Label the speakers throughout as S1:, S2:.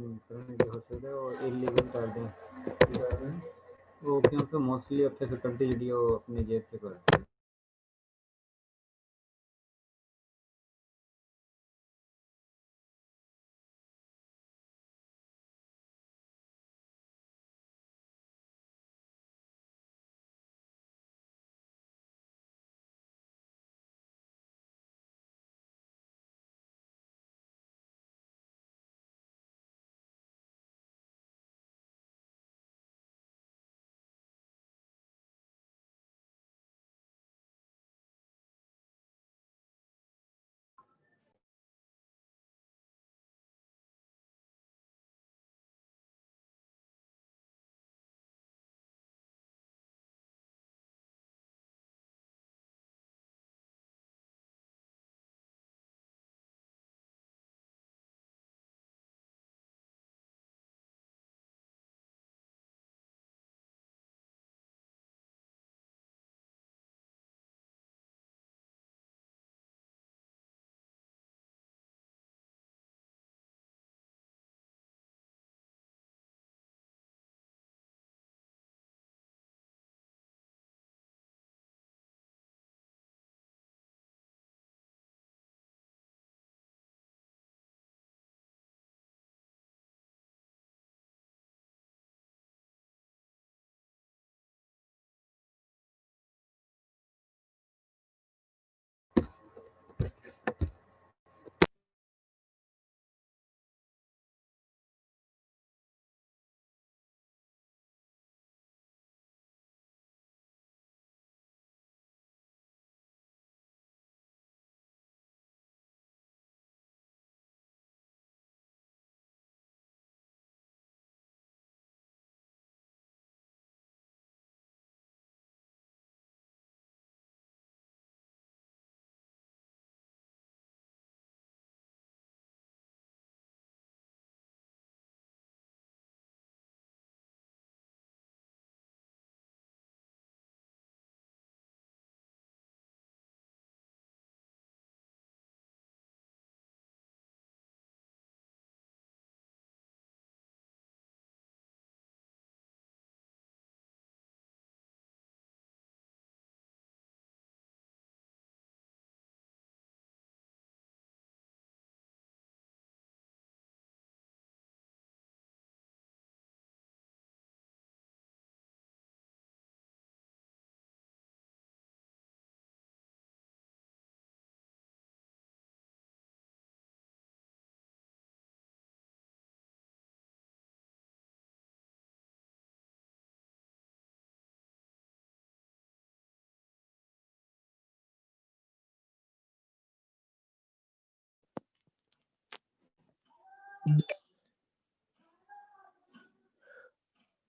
S1: Current हो सकता है और इलीगल कर दें वो क्योंकि मोस्टली अब फैकल्टी जी अपनी जेब से करते हैं।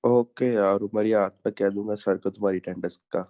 S2: ओके यार, तुम्हारी हाथ पे कह दूंगा सर को तुम्हारी अटेंडेंस का।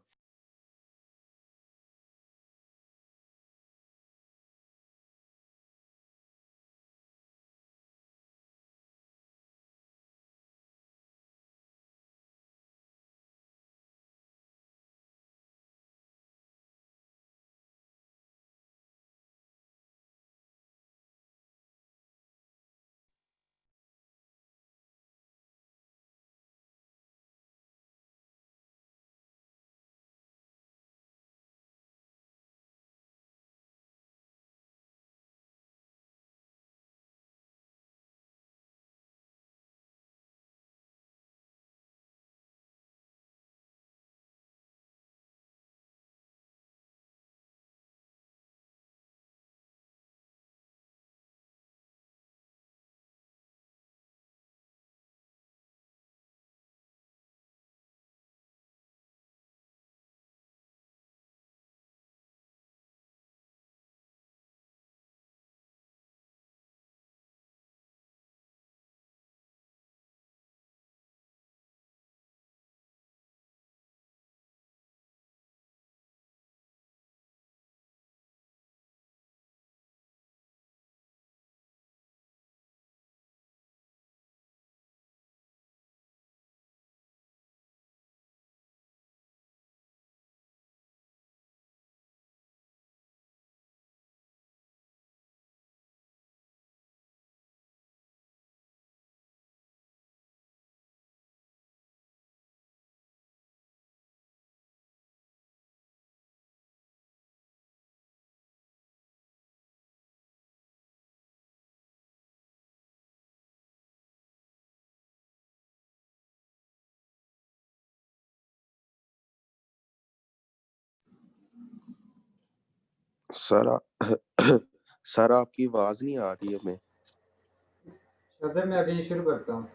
S2: सर आपकी आवाज नहीं आ रही है हमें।
S1: सर मैं अभी शुरू करता हूँ।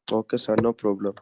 S2: Okay sir, no problem.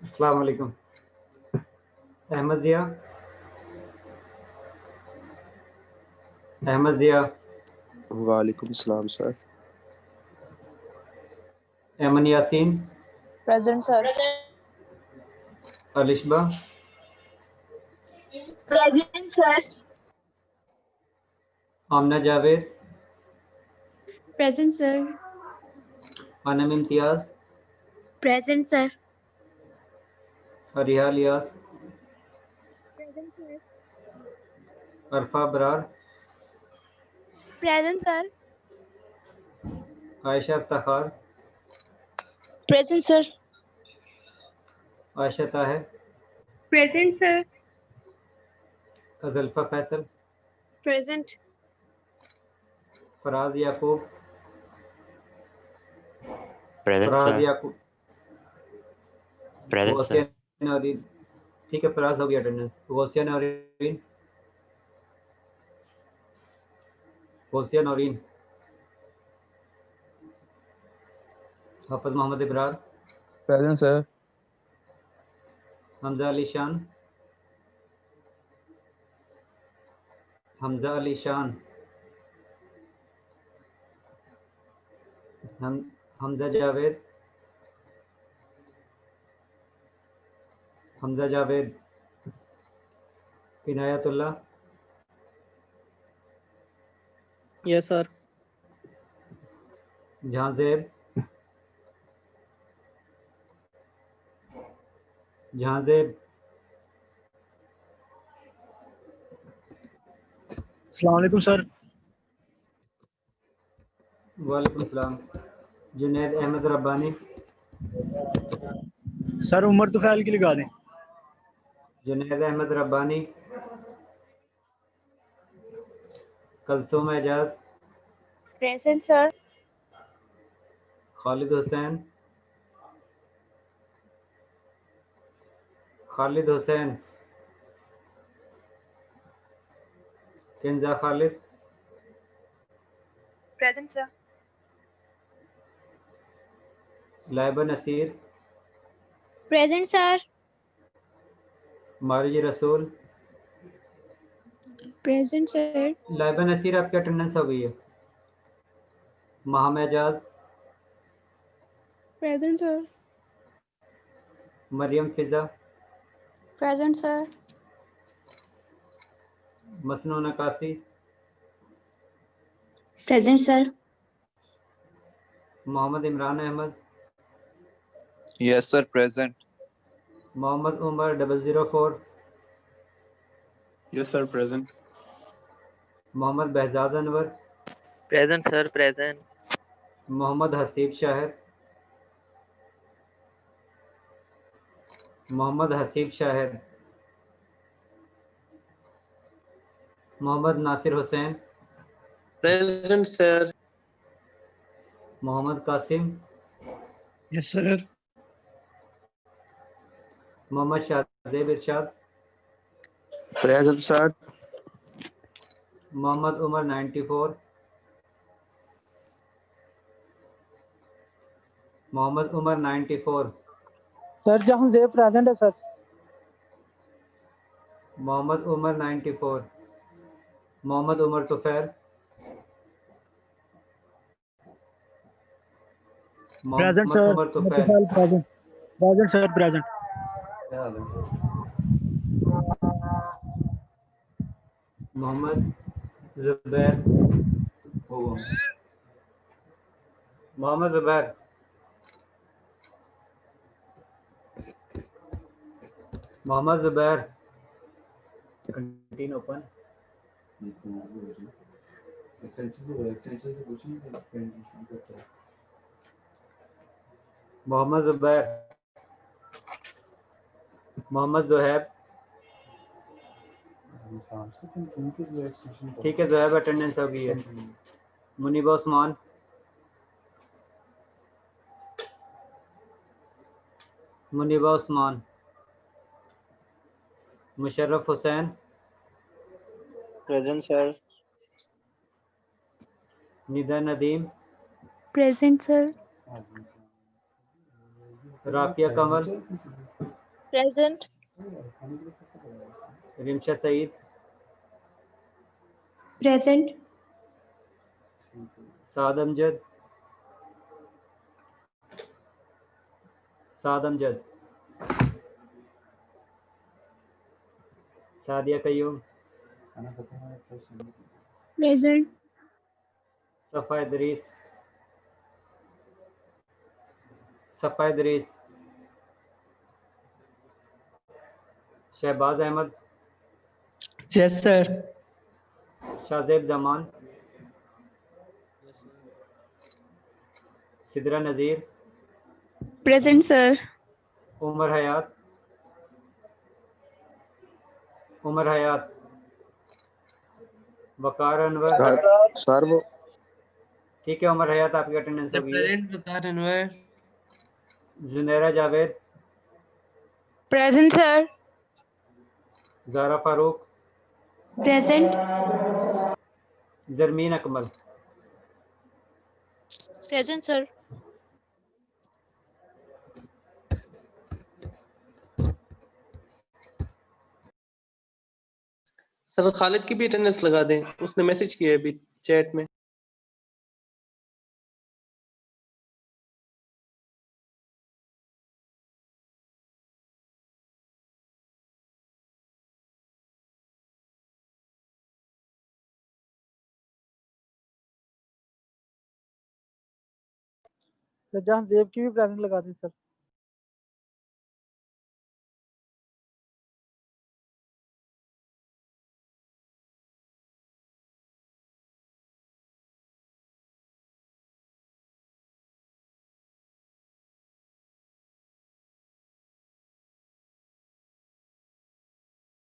S1: अस्सलाम वालेकुम। अहमद जिया, अहमद जिया,
S2: वालेकुम सलाम सर।
S1: एमन Yasin,
S3: Present, sir.
S1: Alishba,
S3: Present, sir.
S1: आमना Javed,
S3: Present, sir.
S1: Anam Imtiaz,
S3: Present, sir.
S1: Ariha Ilyas,
S3: Present, sir.
S1: अरफा Brar,
S3: Present, sir.
S1: Ayesha अफ्ताखार,
S3: Present, sir.
S1: Ayesha Tahir,
S3: Present, sir.
S1: अजल्फा Faisal,
S3: Present.
S1: Faraz याकूब,
S4: Present,
S1: फराज
S4: sir.
S1: याकूब,
S4: Present,
S1: गौसिया
S4: sir.
S1: नौरीन। ठीक है, फराज हो गया अटेंडेंस। गौसिया नौरीन, गौसिया नौरीन, हाफिज Mohammad Ibrar,
S5: Present, sir.
S1: Hamza Ali Shan, Hamza Ali Shan, Hamza Javed, Hamza Javed, Inayatullah,
S6: Yes, sir.
S1: Jahanzeb, Jahanzeb,
S6: Assalamualaikum, sir.
S1: वालेकुम सलाम, जुनैद अहमद रब्बानी,
S6: सर उमर तुफैल की लगा दें।
S1: Junaid Ahmed Rabbani, Kulsoom Ejaz,
S3: Present, sir.
S1: Khalid Hussain, Khalid Hussain, Kinza Khalid,
S3: Present, sir.
S1: Laiba Naseer,
S3: Present, sir.
S1: मारिज रसूल।
S3: Present, sir.
S1: लाइबा नसीर आपकी अटेंडेंस हो गई है। Maham Ejaz,
S3: Present, sir.
S1: Mariyam Fiza,
S3: Present, sir.
S1: Masnoon Akasi,
S3: Present, sir.
S1: Mohammad Imran Ahmed,
S7: Yes, sir. Present.
S1: Mohammad Umar 004,
S5: Yes, sir. Present.
S1: Mohammad Behzad Anwar,
S6: Present, sir. Present.
S1: Mohammad Haseeb Shahir, Mohammad Haseeb Shahir, Mohammad Nasir Hussain,
S8: Present, sir.
S1: Mohammad Qasim,
S6: Yes, sir.
S1: Mohammad Shahzeb Irshad,
S2: present sir.
S1: Mohammad Umar 94, Mohammad Umar 94,
S9: sir Jahanzeb present है sir.
S1: Mohammad Umar 94, Mohammad Umar Tufail,
S6: Present,
S1: Mohammad
S6: sir.
S1: Umar Tufail,
S6: Present. Present, sir. Present.
S1: क्या हाल है? Mohammad Zubair Mohammad Zubair Mohammad Zubair canteen open Mohammad Zubair Mohammad Juhaib ठीक है Zuhaib attendance हो गई है Muniba Usman Muniba Usman Musharraf Hussain
S8: Present, sir.
S1: Nida Nadeem
S3: Present, sir.
S1: Rafia कमल
S3: Present.
S1: Rimsha Saeed
S3: Present.
S1: साद Amjad Sadia Qayyum
S3: Present.
S1: सफ़ा इदरीस शहबाज अहमद
S6: Yes, sir.
S1: शाहजेब जमान सिदरा नज़ीर
S3: Present, sir.
S1: उमर हयात वकार अनवर
S2: सर वो
S1: ठीक है उमर हयात आपकी अटेंडेंस हो गई है Junaira Javed
S3: Present, sir.
S1: Zara Farooq
S3: Present.
S1: Zarmeen Akmal
S3: Present, sir.
S8: Sir Khalid की भी अटेंडेंस लगा दें, उसने मैसेज किया है अभी चैट में।
S9: सर जहांजेब की भी प्रेजेंट लगा दी सर।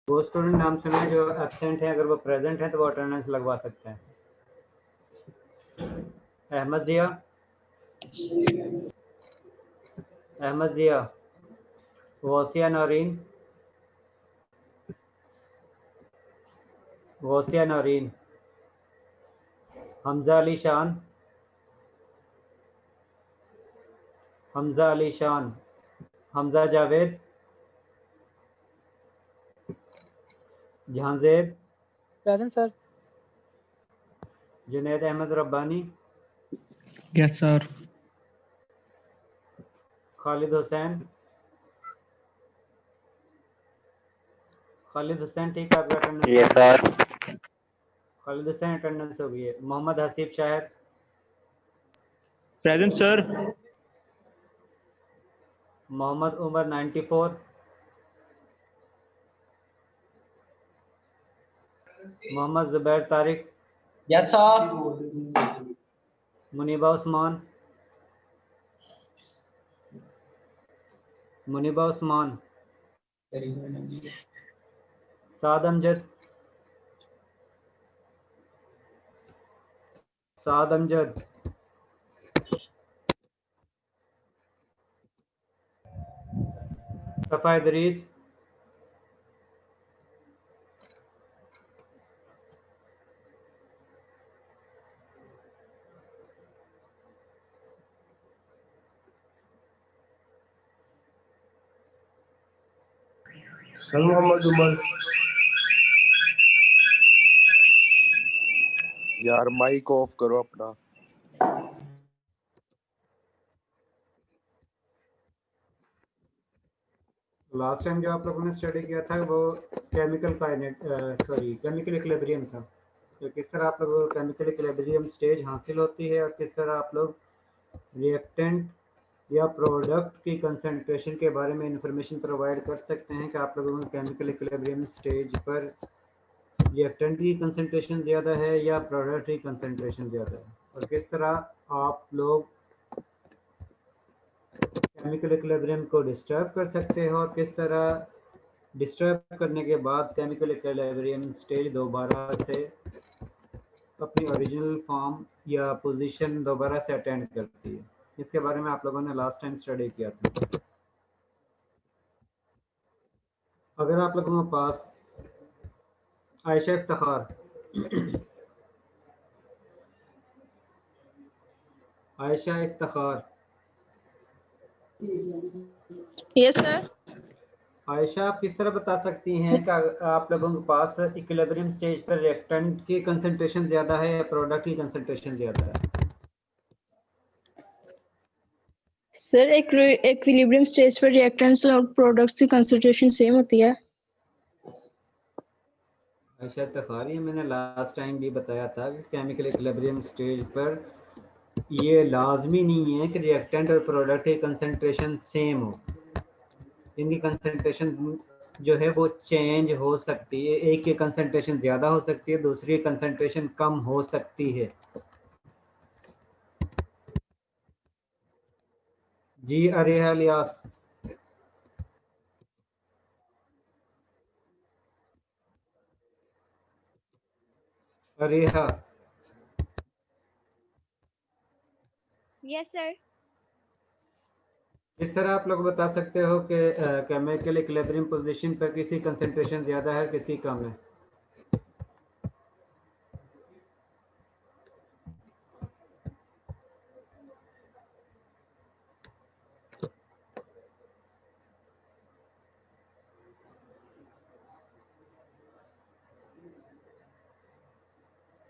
S1: वो स्टूडेंट नाम सुने जो एब्सेंट है अगर वो प्रेजेंट है तो वो अटेंडेंस लगवा सकते हैं Ahmad Zia वोसिया Naureen Hamza Ali Shan Hamza Javed Jahanzeb
S9: present sir.
S1: Junaid Ahmed Rabbani
S6: Yes, sir.
S1: Khalid Hussain ठीक है आपका attendance
S6: Yes, sir.
S1: Khalid Hussain attendance हो गई है Mohammad Haseeb Shahid
S6: Present, sir.
S1: Mohammad Umar 94 Mohammad Zubair Tariq
S8: yes sir.
S1: Muniba Usman Saad Amjad Safa Idrees
S2: sir Mohammad Umar यार माइक ऑफ करो अपना।
S1: लास्ट टाइम जो आप लोगों ने स्टडी किया था वो केमिकल इक्विलिब्रियम था। तो किस तरह आप लोगों को केमिकल इक्विलिब्रियम स्टेज हासिल होती है और किस तरह आप लोग रिएक्टेंट या प्रोडक्ट की कंसंट्रेशन के बारे में इंफॉर्मेशन प्रोवाइड कर सकते हैं कि आप लोगों को केमिकल इक्विलिब्रियम स्टेज पर रिएक्टेंट की कंसंट्रेशन ज़्यादा है या प्रोडक्ट की कंसंट्रेशन ज़्यादा है, और किस तरह आप लोग केमिकल इक्विलिब्रियम को डिस्टर्ब कर सकते हो और किस तरह डिस्टर्ब करने के बाद केमिकल इक्विलिब्रियम स्टेज दोबारा से अपनी ओरिजिनल फॉर्म या पोजीशन दोबारा से अटेंड करती है। इसके बारे में आप लोगों ने लास्ट टाइम स्टडी किया था। अगर आप लोगों के पास आयशा इफ्तिखार आयशा इफ्तिखार
S3: यस सर।
S1: आयशा, आप किस तरह बता सकती हैं कि आप लोगों के पास इक्विलिब्रियम स्टेज पर रिएक्टेंट की कंसंट्रेशन ज़्यादा है या प्रोडक्ट की कंसंट्रेशन ज़्यादा है?
S3: सर इक्विलिब्रियम स्टेज पर रिएक्टेंट्स और प्रोडक्ट्स की कंसंट्रेशन सेम होती है।
S1: आयशा इफ्तिखार, ये मैंने लास्ट टाइम भी बताया था कि केमिकल इक्विलिब्रियम स्टेज पर ये लाजमी नहीं है कि रिएक्टेंट और प्रोडक्ट की कंसंट्रेशन सेम हो। इनकी कंसंट्रेशन जो है वो चेंज हो सकती है। एक की कंसंट्रेशन ज़्यादा हो सकती है, दूसरी कंसंट्रेशन कम हो सकती है। जी अरेहा इलियास। Areeha,
S3: yes sir.
S1: इस तरह आप लोग बता सकते हो कि केमिकल इक्विलिब्रियम पोजीशन पर किसी कंसंट्रेशन ज़्यादा है, किसी कम है।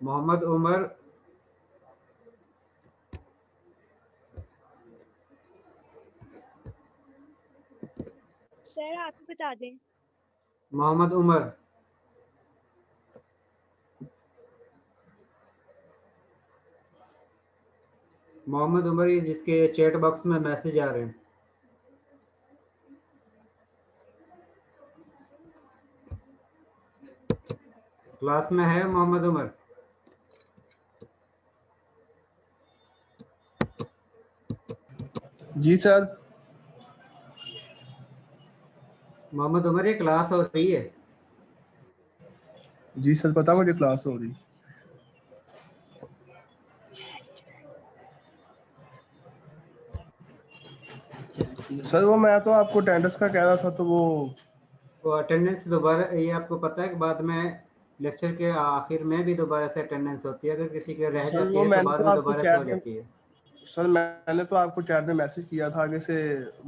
S1: मोहम्मद उमर,
S3: सर आप बता दें।
S1: मोहम्मद उमर, मोहम्मद उमर ही जिसके चैट बॉक्स में मैसेज आ रहे हैं। क्लास में है मोहम्मद उमर?
S5: जी सर।
S1: मोहम्मद उमर, ये क्लास हो रही है?
S5: जी सर, पता मुझे क्लास हो रही। सर वो मैं तो आपको अटेंडेंस का कह रहा था, तो
S1: वो अटेंडेंस दोबारा, ये आपको पता है कि बाद में लेक्चर के आखिर में भी दोबारा से अटेंडेंस होती है। अगर किसी के रह
S5: सर
S1: जाती
S5: वो
S1: है तो
S5: मैंने
S1: बाद
S5: तो
S1: में
S5: आपको
S1: दोबारा से
S5: चैट
S1: हो
S5: में
S1: जाती है।
S5: सर मैंने तो आपको चैट में मैसेज किया था आगे से।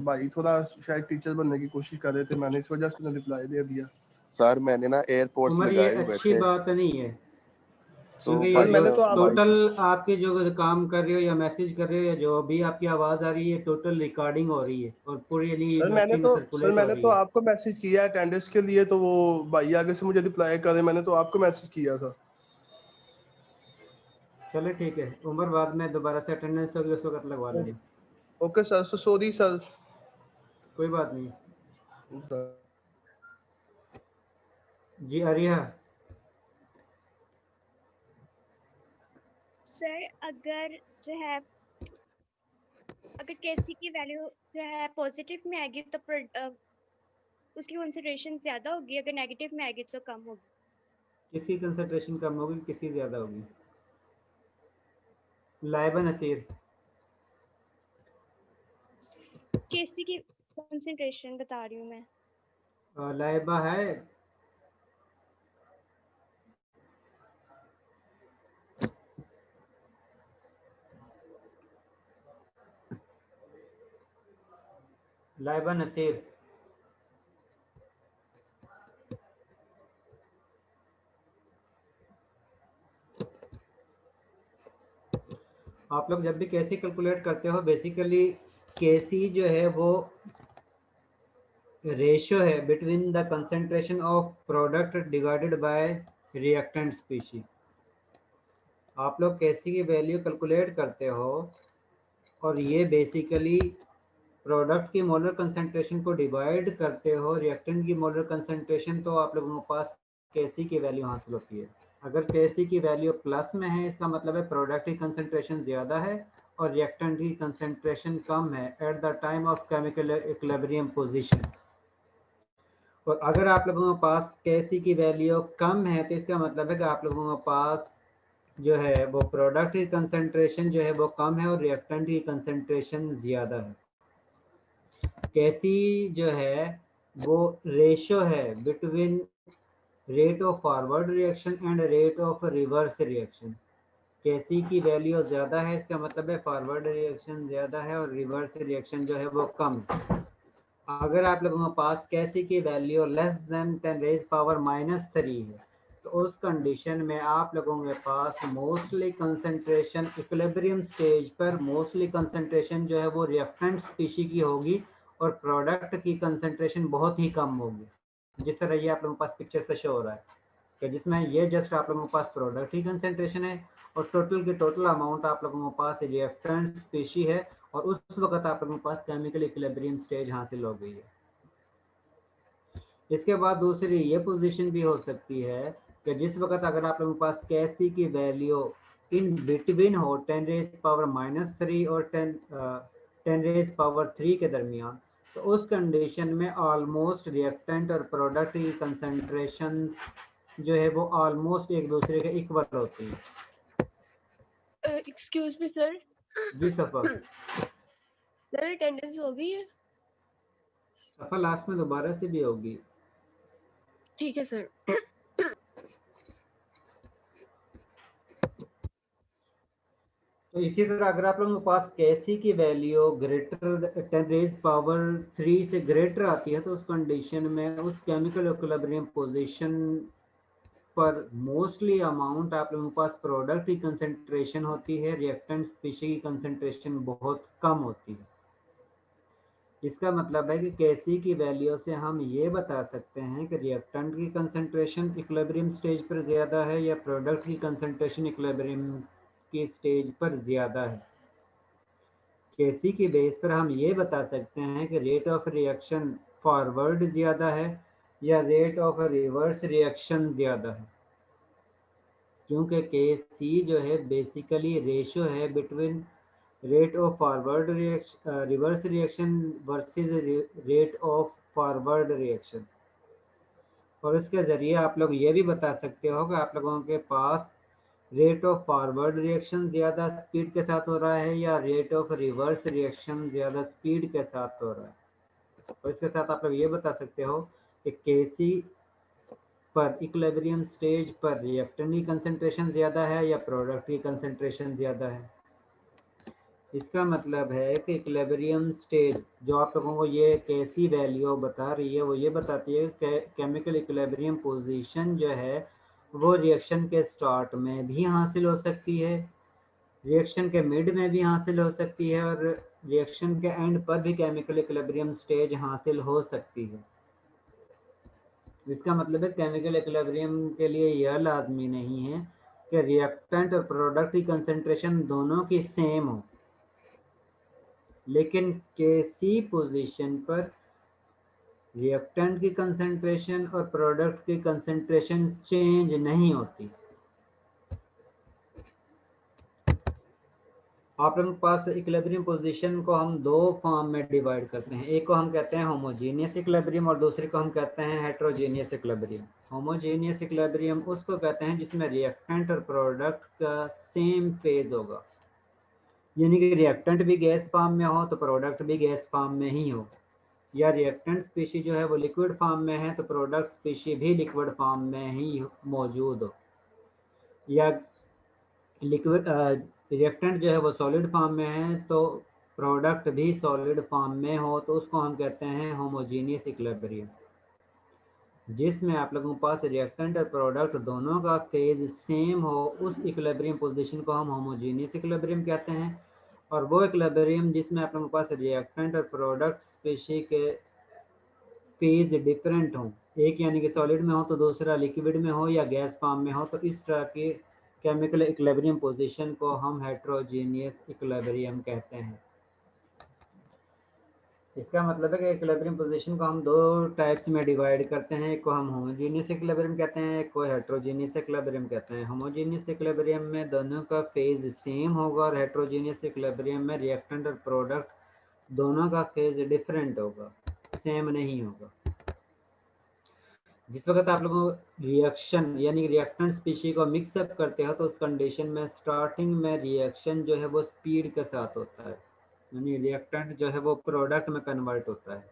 S5: भाई थोड़ा शायद टीचर बनने की कोशिश कर रहे थे, मैंने इस वजह से रिप्लाई दे दिया।
S2: सर मैंने ना एयरपोर्ट्स
S1: उमर, ये
S2: लगाए हुए
S1: अच्छी
S2: थे,
S1: बात नहीं है,
S2: तो
S1: क्योंकि
S5: सर
S1: ये जो
S5: मैंने तो आपको
S1: टोटल आपके जो काम कर रहे हो या मैसेज कर रहे हो या जो भी आपकी आवाज़ आ रही है, टोटल रिकॉर्डिंग हो रही है और पूरी यूनिवर्सिटी में सर्कुलेट हो रही है।
S5: आपको मैसेज किया अटेंडेंस के लिए, तो वो भाई आगे से मुझे रिप्लाई करे, मैंने तो आपको मैसेज किया था।
S1: चले ठीक है उमर, बाद में दोबारा से अटेंडेंस होगी उस वक्त लगवा लेना।
S5: Okay sir, sorry sir.
S1: कोई बात नहीं।
S5: सर
S1: जी अरिया,
S3: सर अगर जो है अगर केसी की वैल्यू जो है पॉजिटिव में आएगी तो उसकी कंसंट्रेशन ज्यादा होगी, अगर नेगेटिव में आएगी तो कम होगी।
S1: किसी कंसंट्रेशन कम होगी, किसी ज़्यादा होगी। लाइबा नसीर,
S3: केसी की कंसंट्रेशन बता रही हूँ मैं।
S1: लाइबा है? लाइबा नसीर, आप लोग जब भी केसी कैलकुलेट करते हो, बेसिकली केसी जो है वो रेशियो है between the concentration of product divided by reactant species. आप लोग कैसी की वैल्यू कैलकुलेट करते हो और ये बेसिकली प्रोडक्ट की मोलर कंसंट्रेशन को डिवाइड करते हो रिएक्टेंट की मोलर कंसंट्रेशन, तो आप लोगों के पास कैसी की वैल्यू हासिल होती है। अगर कैसी की वैल्यू प्लस में है इसका मतलब है प्रोडक्ट की कंसंट्रेशन ज़्यादा है और रिएक्टेंट की कंसंट्रेशन कम है at the time of chemical equilibrium position. और अगर आप लोगों के पास कैसी की वैल्यू कम है तो इसका मतलब है कि आप लोगों के पास जो है वो प्रोडक्ट की कंसंट्रेशन जो है वो कम है और रिएक्टेंट की कंसंट्रेशन ज़्यादा है। कैसी जो है वो रेशो है between rate of forward reaction and rate of reverse reaction. कैसी की वैल्यू ज़्यादा है इसका मतलब है फॉरवर्ड रिएक्शन ज़्यादा है और रिवर्स रिएक्शन जो है वो कम है। अगर आप लोगों के पास कैसी की वैल्यू लेस देन 10⁻³ है तो उस कंडीशन में आप लोगों के पास मोस्टली कंसंट्रेशन इक्विलिब्रियम स्टेज पर मोस्टली कंसंट्रेशन जो है वो रिएक्टेंट स्पीशी की होगी और प्रोडक्ट की कंसंट्रेशन बहुत ही कम होगी। जिस तरह ये आप लोगों के पास पिक्चर से शो हो रहा है कि जिसमें ये जस्ट आप लोगों के पास प्रोडक्ट की कंसंट्रेशन है और टोटल अमाउंट आप लोगों के पास रिएक्टेंट स्पीशी है और उस वक्त आप लोगों के पास केमिकल इक्विलिब्रियम स्टेज हासिल हो गई है। इसके बाद दूसरी ये पोजीशन भी हो सकती है कि जिस वक्त अगर आप लोगों के पास कैसी की वैल्यू इन बिटवीन हो 10⁻³ और 10⁻³ के दरमियान, तो उस कंडीशन में ऑलमोस्ट रिएक्टेंट और प्रोडक्ट की कंसंट्रेशन जो है वो ऑलमोस्ट एक दूसरे के इक्वल होती है।
S4: एक्सक्यूज मी सर,
S1: जी सफा,
S4: सर अटेंडेंस हो गई है?
S1: सफा लास्ट में दोबारा से भी होगी।
S4: ठीक है सर।
S1: तो इसी तरह अगर आप लोगों के पास कैसी की वैल्यू ग्रेटर 10⁻³ से ग्रेटर आती है तो उस कंडीशन में उस केमिकल इक्विलिब्रियम पोजीशन पर मोस्टली अमाउंट आप लोगों के पास प्रोडक्ट की कंसंट्रेशन होती है, रिएक्टेंट स्पीशी की कंसंट्रेशन बहुत कम होती है। इसका मतलब है कि कैसी की वैल्यू से हम ये बता सकते हैं कि रिएक्टेंट की कंसंट्रेशन इक्विलिब्रियम स्टेज पर ज़्यादा है या प्रोडक्ट की कंसंट्रेशन इक्विलिब्रियम की स्टेज पर ज़्यादा है। कैसी की बेस पर हम ये बता सकते हैं कि रेट ऑफ रिएक्शन फॉरवर्ड ज़्यादा है या रेट ऑफ रिवर्स रिएक्शन ज़्यादा है, क्योंकि केसी जो है बेसिकली रेशियो है between rate of forward reverse reaction versus rate of forward reaction. और इसके ज़रिए आप लोग ये भी बता सकते हो कि आप लोगों के पास रेट ऑफ फॉरवर्ड रिएक्शन ज़्यादा स्पीड के साथ हो रहा है या रेट ऑफ रिवर्स रिएक्शन ज़्यादा स्पीड के साथ हो रहा है। और इसके साथ आप लोग ये बता सकते हो कि केसी पर इक्विलिब्रियम स्टेज पर रिएक्टेंट की कंसंट्रेशन ज़्यादा है या प्रोडक्ट की कंसंट्रेशन ज़्यादा है। इसका मतलब है कि इक्विलिब्रियम स्टेज जो आप लोगों को ये कैसी वैल्यू बता रही है वो ये बताती है कि केमिकल इक्विलिब्रियम पोजीशन जो है वो रिएक्शन के स्टार्ट में भी हासिल हो सकती है, रिएक्शन के मिड में भी हासिल हो सकती है और रिएक्शन के एंड पर भी केमिकल इक्विलिब्रियम स्टेज हासिल हो सकती है। इसका मतलब है केमिकल इक्विलिब्रियम के लिए यह लाजमी नहीं है कि रिएक्टेंट और प्रोडक्ट की कंसंट्रेशन दोनों की सेम हो, लेकिन कैसी पोजीशन पर रिएक्टेंट की कंसंट्रेशन और प्रोडक्ट की कंसंट्रेशन चेंज नहीं होती। आप लोगों के पास इक्विलिब्रियम पोजीशन को हम दो फॉर्म में डिवाइड करते हैं, एक को हम कहते हैं होमोजेनियस इक्विलिब्रियम और दूसरे को हम कहते हैं हेटेरोजेनियस इक्विलिब्रियम। होमोजेनियस इक्विलिब्रियम उसको कहते हैं जिसमें रिएक्टेंट और प्रोडक्ट का सेम फेज होगा, यानी कि रिएक्टेंट भी गैस फॉर्म में हो तो प्रोडक्ट भी गैस फॉर्म में ही हो, या रिएक्टेंट स्पीशी जो है वो लिक्विड फॉर्म में है तो प्रोडक्ट स्पीशी भी लिक्विड फॉर्म में ही मौजूद हो, या लिक्विड रिएक्टेंट जो है वो सॉलिड फॉर्म में है तो प्रोडक्ट भी सॉलिड फॉर्म में हो, तो उसको हम कहते हैं होमोजेनियस इक्विलिब्रियम। जिसमें आप लोगों के पास रिएक्टेंट और प्रोडक्ट दोनों का फेज सेम हो उस इक्विलिब्रियम पोजीशन को हम होमोजेनियस इक्विलिब्रियम कहते हैं। और वो इक्विलिब्रियम जिसमें आप लोगों के पास रिएक्टेंट और प्रोडक्ट स्पीशी के फेज डिफरेंट हो, एक यानी कि सॉलिड में हो तो दूसरा लिक्विड में हो या गैस फॉर्म में हो, तो इस तरह की केमिकल इक्विलिब्रियम पोजीशन को हम हेट्रोजीनियस इक्विलिब्रियम कहते हैं। इसका मतलब है कि इक्विलिब्रियम पोजीशन को हम दो टाइप्स में डिवाइड करते हैं, एक को हम होमोजीनियस इक्विलिब्रियम कहते हैं, एक को हेट्रोजीनियस इक्विलिब्रियम कहते हैं। होमोजीनियस इक्विलिब्रियम में दोनों का फेज सेम होगा और हेट्रोजीनियस इक्विलिब्रियम में रिएक्टेंट और प्रोडक्ट दोनों का फेज डिफरेंट होगा, सेम नहीं होगा। जिस वक्त आप लोगों रिएक्शन यानी रिएक्टेंट स्पीशी को मिक्सअप करते हो तो उस कंडीशन में स्टार्टिंग में रिएक्शन जो है वो स्पीड के साथ होता है, यानी रिएक्टेंट जो है वो प्रोडक्ट में कन्वर्ट होता है,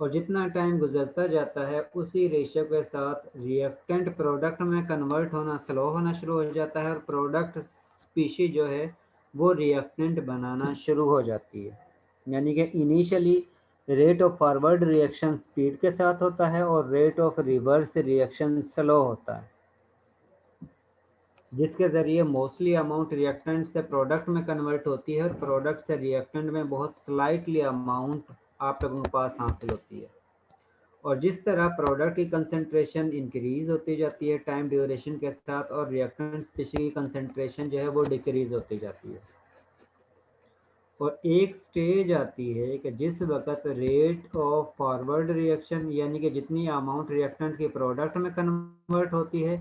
S1: और जितना टाइम गुजरता जाता है उसी रेशियो के साथ रिएक्टेंट प्रोडक्ट में कन्वर्ट होना स्लो होना शुरू हो जाता है और प्रोडक्ट स्पीशी जो है वो रिएक्टेंट बनाना शुरू हो जाती है। यानी कि initially rate of forward reaction speed के साथ होता है और rate of reverse reaction slow होता है, जिसके ज़रिए मोस्टली अमाउंट रिएक्टेंट से प्रोडक्ट में कन्वर्ट होती है और प्रोडक्ट से रिएक्टेंट में बहुत स्लाइटली अमाउंट आप लोगों के पास हासिल होती है। और जिस तरह प्रोडक्ट की कंसंट्रेशन इंक्रीज होती जाती है टाइम ड्यूरेशन के साथ और रिएक्टेंट स्पीशी की कंसंट्रेशन जो है वो डिक्रीज होती जाती है, और एक स्टेज आती है कि जिस वक्त रेट ऑफ फॉरवर्ड रिएक्शन यानी कि जितनी अमाउंट रिएक्टेंट की प्रोडक्ट में कन्वर्ट होती है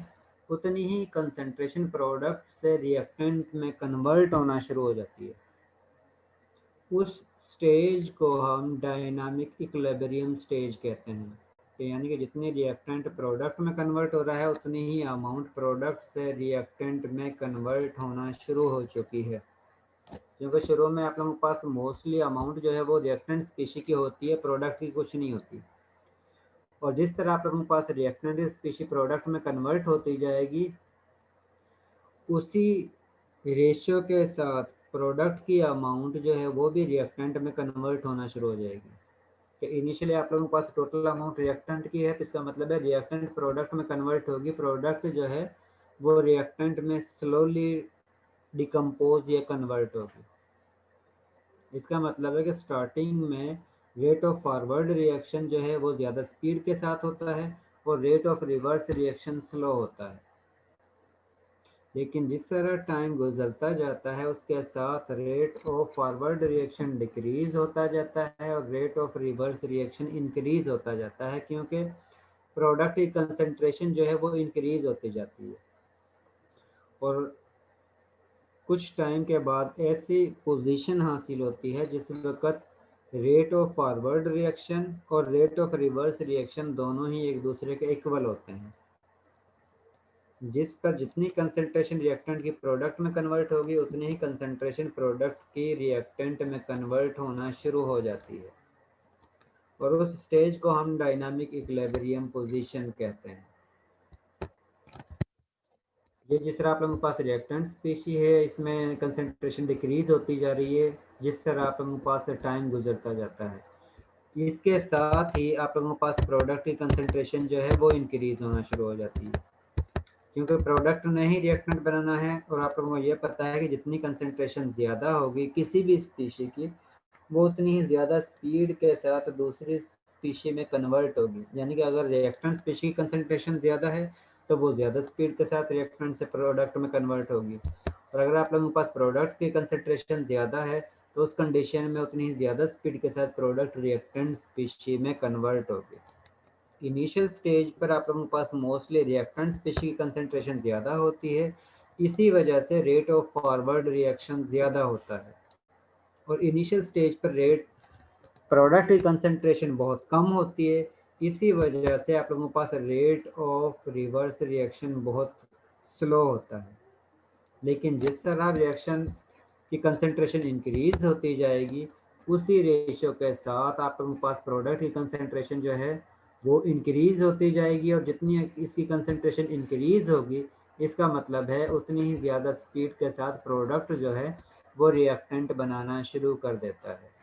S1: उतनी ही कंसंट्रेशन प्रोडक्ट से रिएक्टेंट में कन्वर्ट होना शुरू हो जाती है। उस स्टेज को हम डायनामिक इक्विलिब्रियम स्टेज कहते हैं, यानी कि जितनी रिएक्टेंट प्रोडक्ट में कन्वर्ट हो रहा है उतनी ही अमाउंट प्रोडक्ट से रिएक्टेंट में कन्वर्ट होना शुरू हो चुकी है। क्योंकि शुरू में आप लोगों के पास मोस्टली अमाउंट जो है वो रिएक्टेंट स्पीशी की होती है, प्रोडक्ट की कुछ नहीं होती, और जिस तरह आप लोगों के पास रिएक्टेंट स्पीशी प्रोडक्ट में कन्वर्ट होती जाएगी उसी रेशियो के साथ प्रोडक्ट की अमाउंट जो है वो भी रिएक्टेंट में कन्वर्ट होना शुरू हो जाएगी। तो इनिशियली आप लोगों के पास टोटल अमाउंट रिएक्टेंट की है, तो इसका मतलब है रिएक्टेंट प्रोडक्ट में कन्वर्ट होगी, प्रोडक्ट जो है वो रिएक्टेंट में स्लोली डिकम्पोज या कन्वर्ट होगी। इसका मतलब है कि स्टार्टिंग में रेट ऑफ फॉरवर्ड रिएक्शन जो है वो ज़्यादा स्पीड के साथ होता है और rate of reverse reaction slow होता है, लेकिन जिस तरह टाइम गुजरता जाता है उसके साथ rate of forward reaction decrease होता जाता है और rate of reverse reaction increase होता जाता है, क्योंकि प्रोडक्ट की कंसंट्रेशन जो है वो इंक्रीज होती जाती है। और कुछ टाइम के बाद ऐसी पोजीशन हासिल होती है जिस वक्त रेट ऑफ फॉरवर्ड रिएक्शन और रेट ऑफ रिवर्स रिएक्शन दोनों ही एक दूसरे के इक्वल होते हैं, जिस पर जितनी कंसंट्रेशन रिएक्टेंट की प्रोडक्ट में कन्वर्ट होगी उतनी ही कंसंट्रेशन प्रोडक्ट की रिएक्टेंट में कन्वर्ट होना शुरू हो जाती है, और उस स्टेज को हम डायनामिक इक्विलिब्रियम पोजीशन कहते हैं। ये जिस तरह आप लोगों के पास रिएक्टेंट स्पीशी है इसमें कंसंट्रेशन डिक्रीज होती जा रही है जिस तरह आप लोगों के पास टाइम गुजरता जाता है, इसके साथ ही आप लोगों के पास प्रोडक्ट की कंसंट्रेशन जो है वो इंक्रीज होना शुरू हो जाती है, क्योंकि प्रोडक्ट ने ही रिएक्टेंट बनाना है और आप लोगों को ये पता है कि जितनी कंसंट्रेशन ज़्यादा होगी किसी भी स्पीशी की वो उतनी ही ज़्यादा स्पीड के साथ दूसरी स्पीशी में कन्वर्ट होगी। यानी कि अगर रिएक्टेंट स्पीशी की कंसंट्रेशन ज़्यादा है तो वो ज़्यादा स्पीड के साथ रिएक्टेंट से प्रोडक्ट में कन्वर्ट होगी, और अगर आप लोगों के पास प्रोडक्ट की कंसंट्रेशन ज़्यादा है तो उस कंडीशन में उतनी ही ज़्यादा स्पीड के साथ प्रोडक्ट रिएक्टेंट स्पीशी में कन्वर्ट होगी। इनिशियल स्टेज पर आप लोगों के पास मोस्टली रिएक्टेंट स्पीशी की कंसंट्रेशन ज़्यादा होती है, इसी वजह से रेट ऑफ फॉरवर्ड रिएक्शन ज़्यादा होता है, और इनिशियल स्टेज पर रेट प्रोडक्ट की कंसंट्रेशन बहुत कम होती है, इसी वजह से आप लोगों के पास रेट ऑफ रिवर्स रिएक्शन बहुत स्लो होता है। लेकिन जिस तरह रिएक्शन की कंसंट्रेशन इंक्रीज होती जाएगी उसी रेशियो के साथ आप लोगों के पास प्रोडक्ट की कंसंट्रेशन जो है वो इंक्रीज होती जाएगी, और जितनी इसकी कंसंट्रेशन इंक्रीज होगी इसका मतलब है उतनी ही ज़्यादा स्पीड के साथ प्रोडक्ट जो है वो रिएक्टेंट बनाना शुरू कर देता है,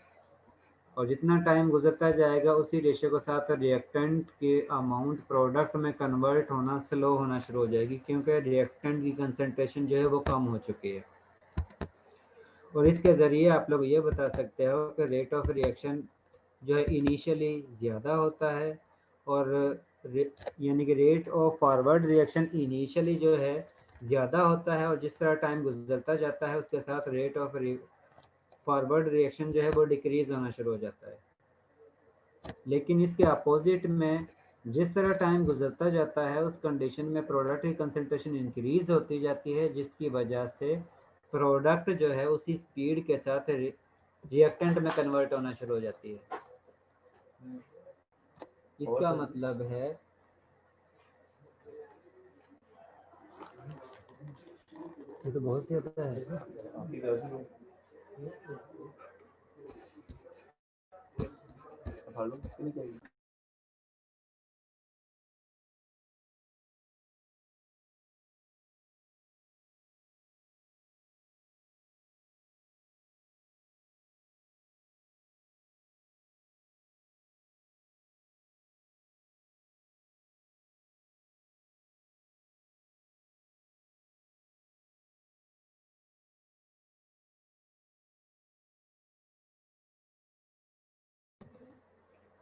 S1: और जितना टाइम गुजरता जाएगा उसी रेशियो के साथ रिएक्टेंट की अमाउंट प्रोडक्ट में कन्वर्ट होना स्लो होना शुरू हो जाएगी, क्योंकि रिएक्टेंट की कंसंट्रेशन जो है वो कम हो चुकी है। और इसके ज़रिए आप लोग ये बता सकते हो कि रेट ऑफ रिएक्शन जो है इनिशियली ज़्यादा होता है और यानी कि rate of forward reaction initially जो है ज़्यादा होता है और जिस तरह टाइम गुजरता जाता है उसके साथ रेट ऑफ फॉरवर्ड रिएक्शन जो है वो डिक्रीज होना शुरू हो जाता है। लेकिन इसके अपोजिट में जिस तरह टाइम गुजरता जाता है उस कंडीशन में प्रोडक्ट की कंसंट्रेशन इंक्रीज होती जाती है, जिसकी वजह से प्रोडक्ट जो है उसी स्पीड के साथ रिएक्टेंट में कन्वर्ट होना शुरू हो जाती है। इसका मतलब है ये तो बहुत ही होता है।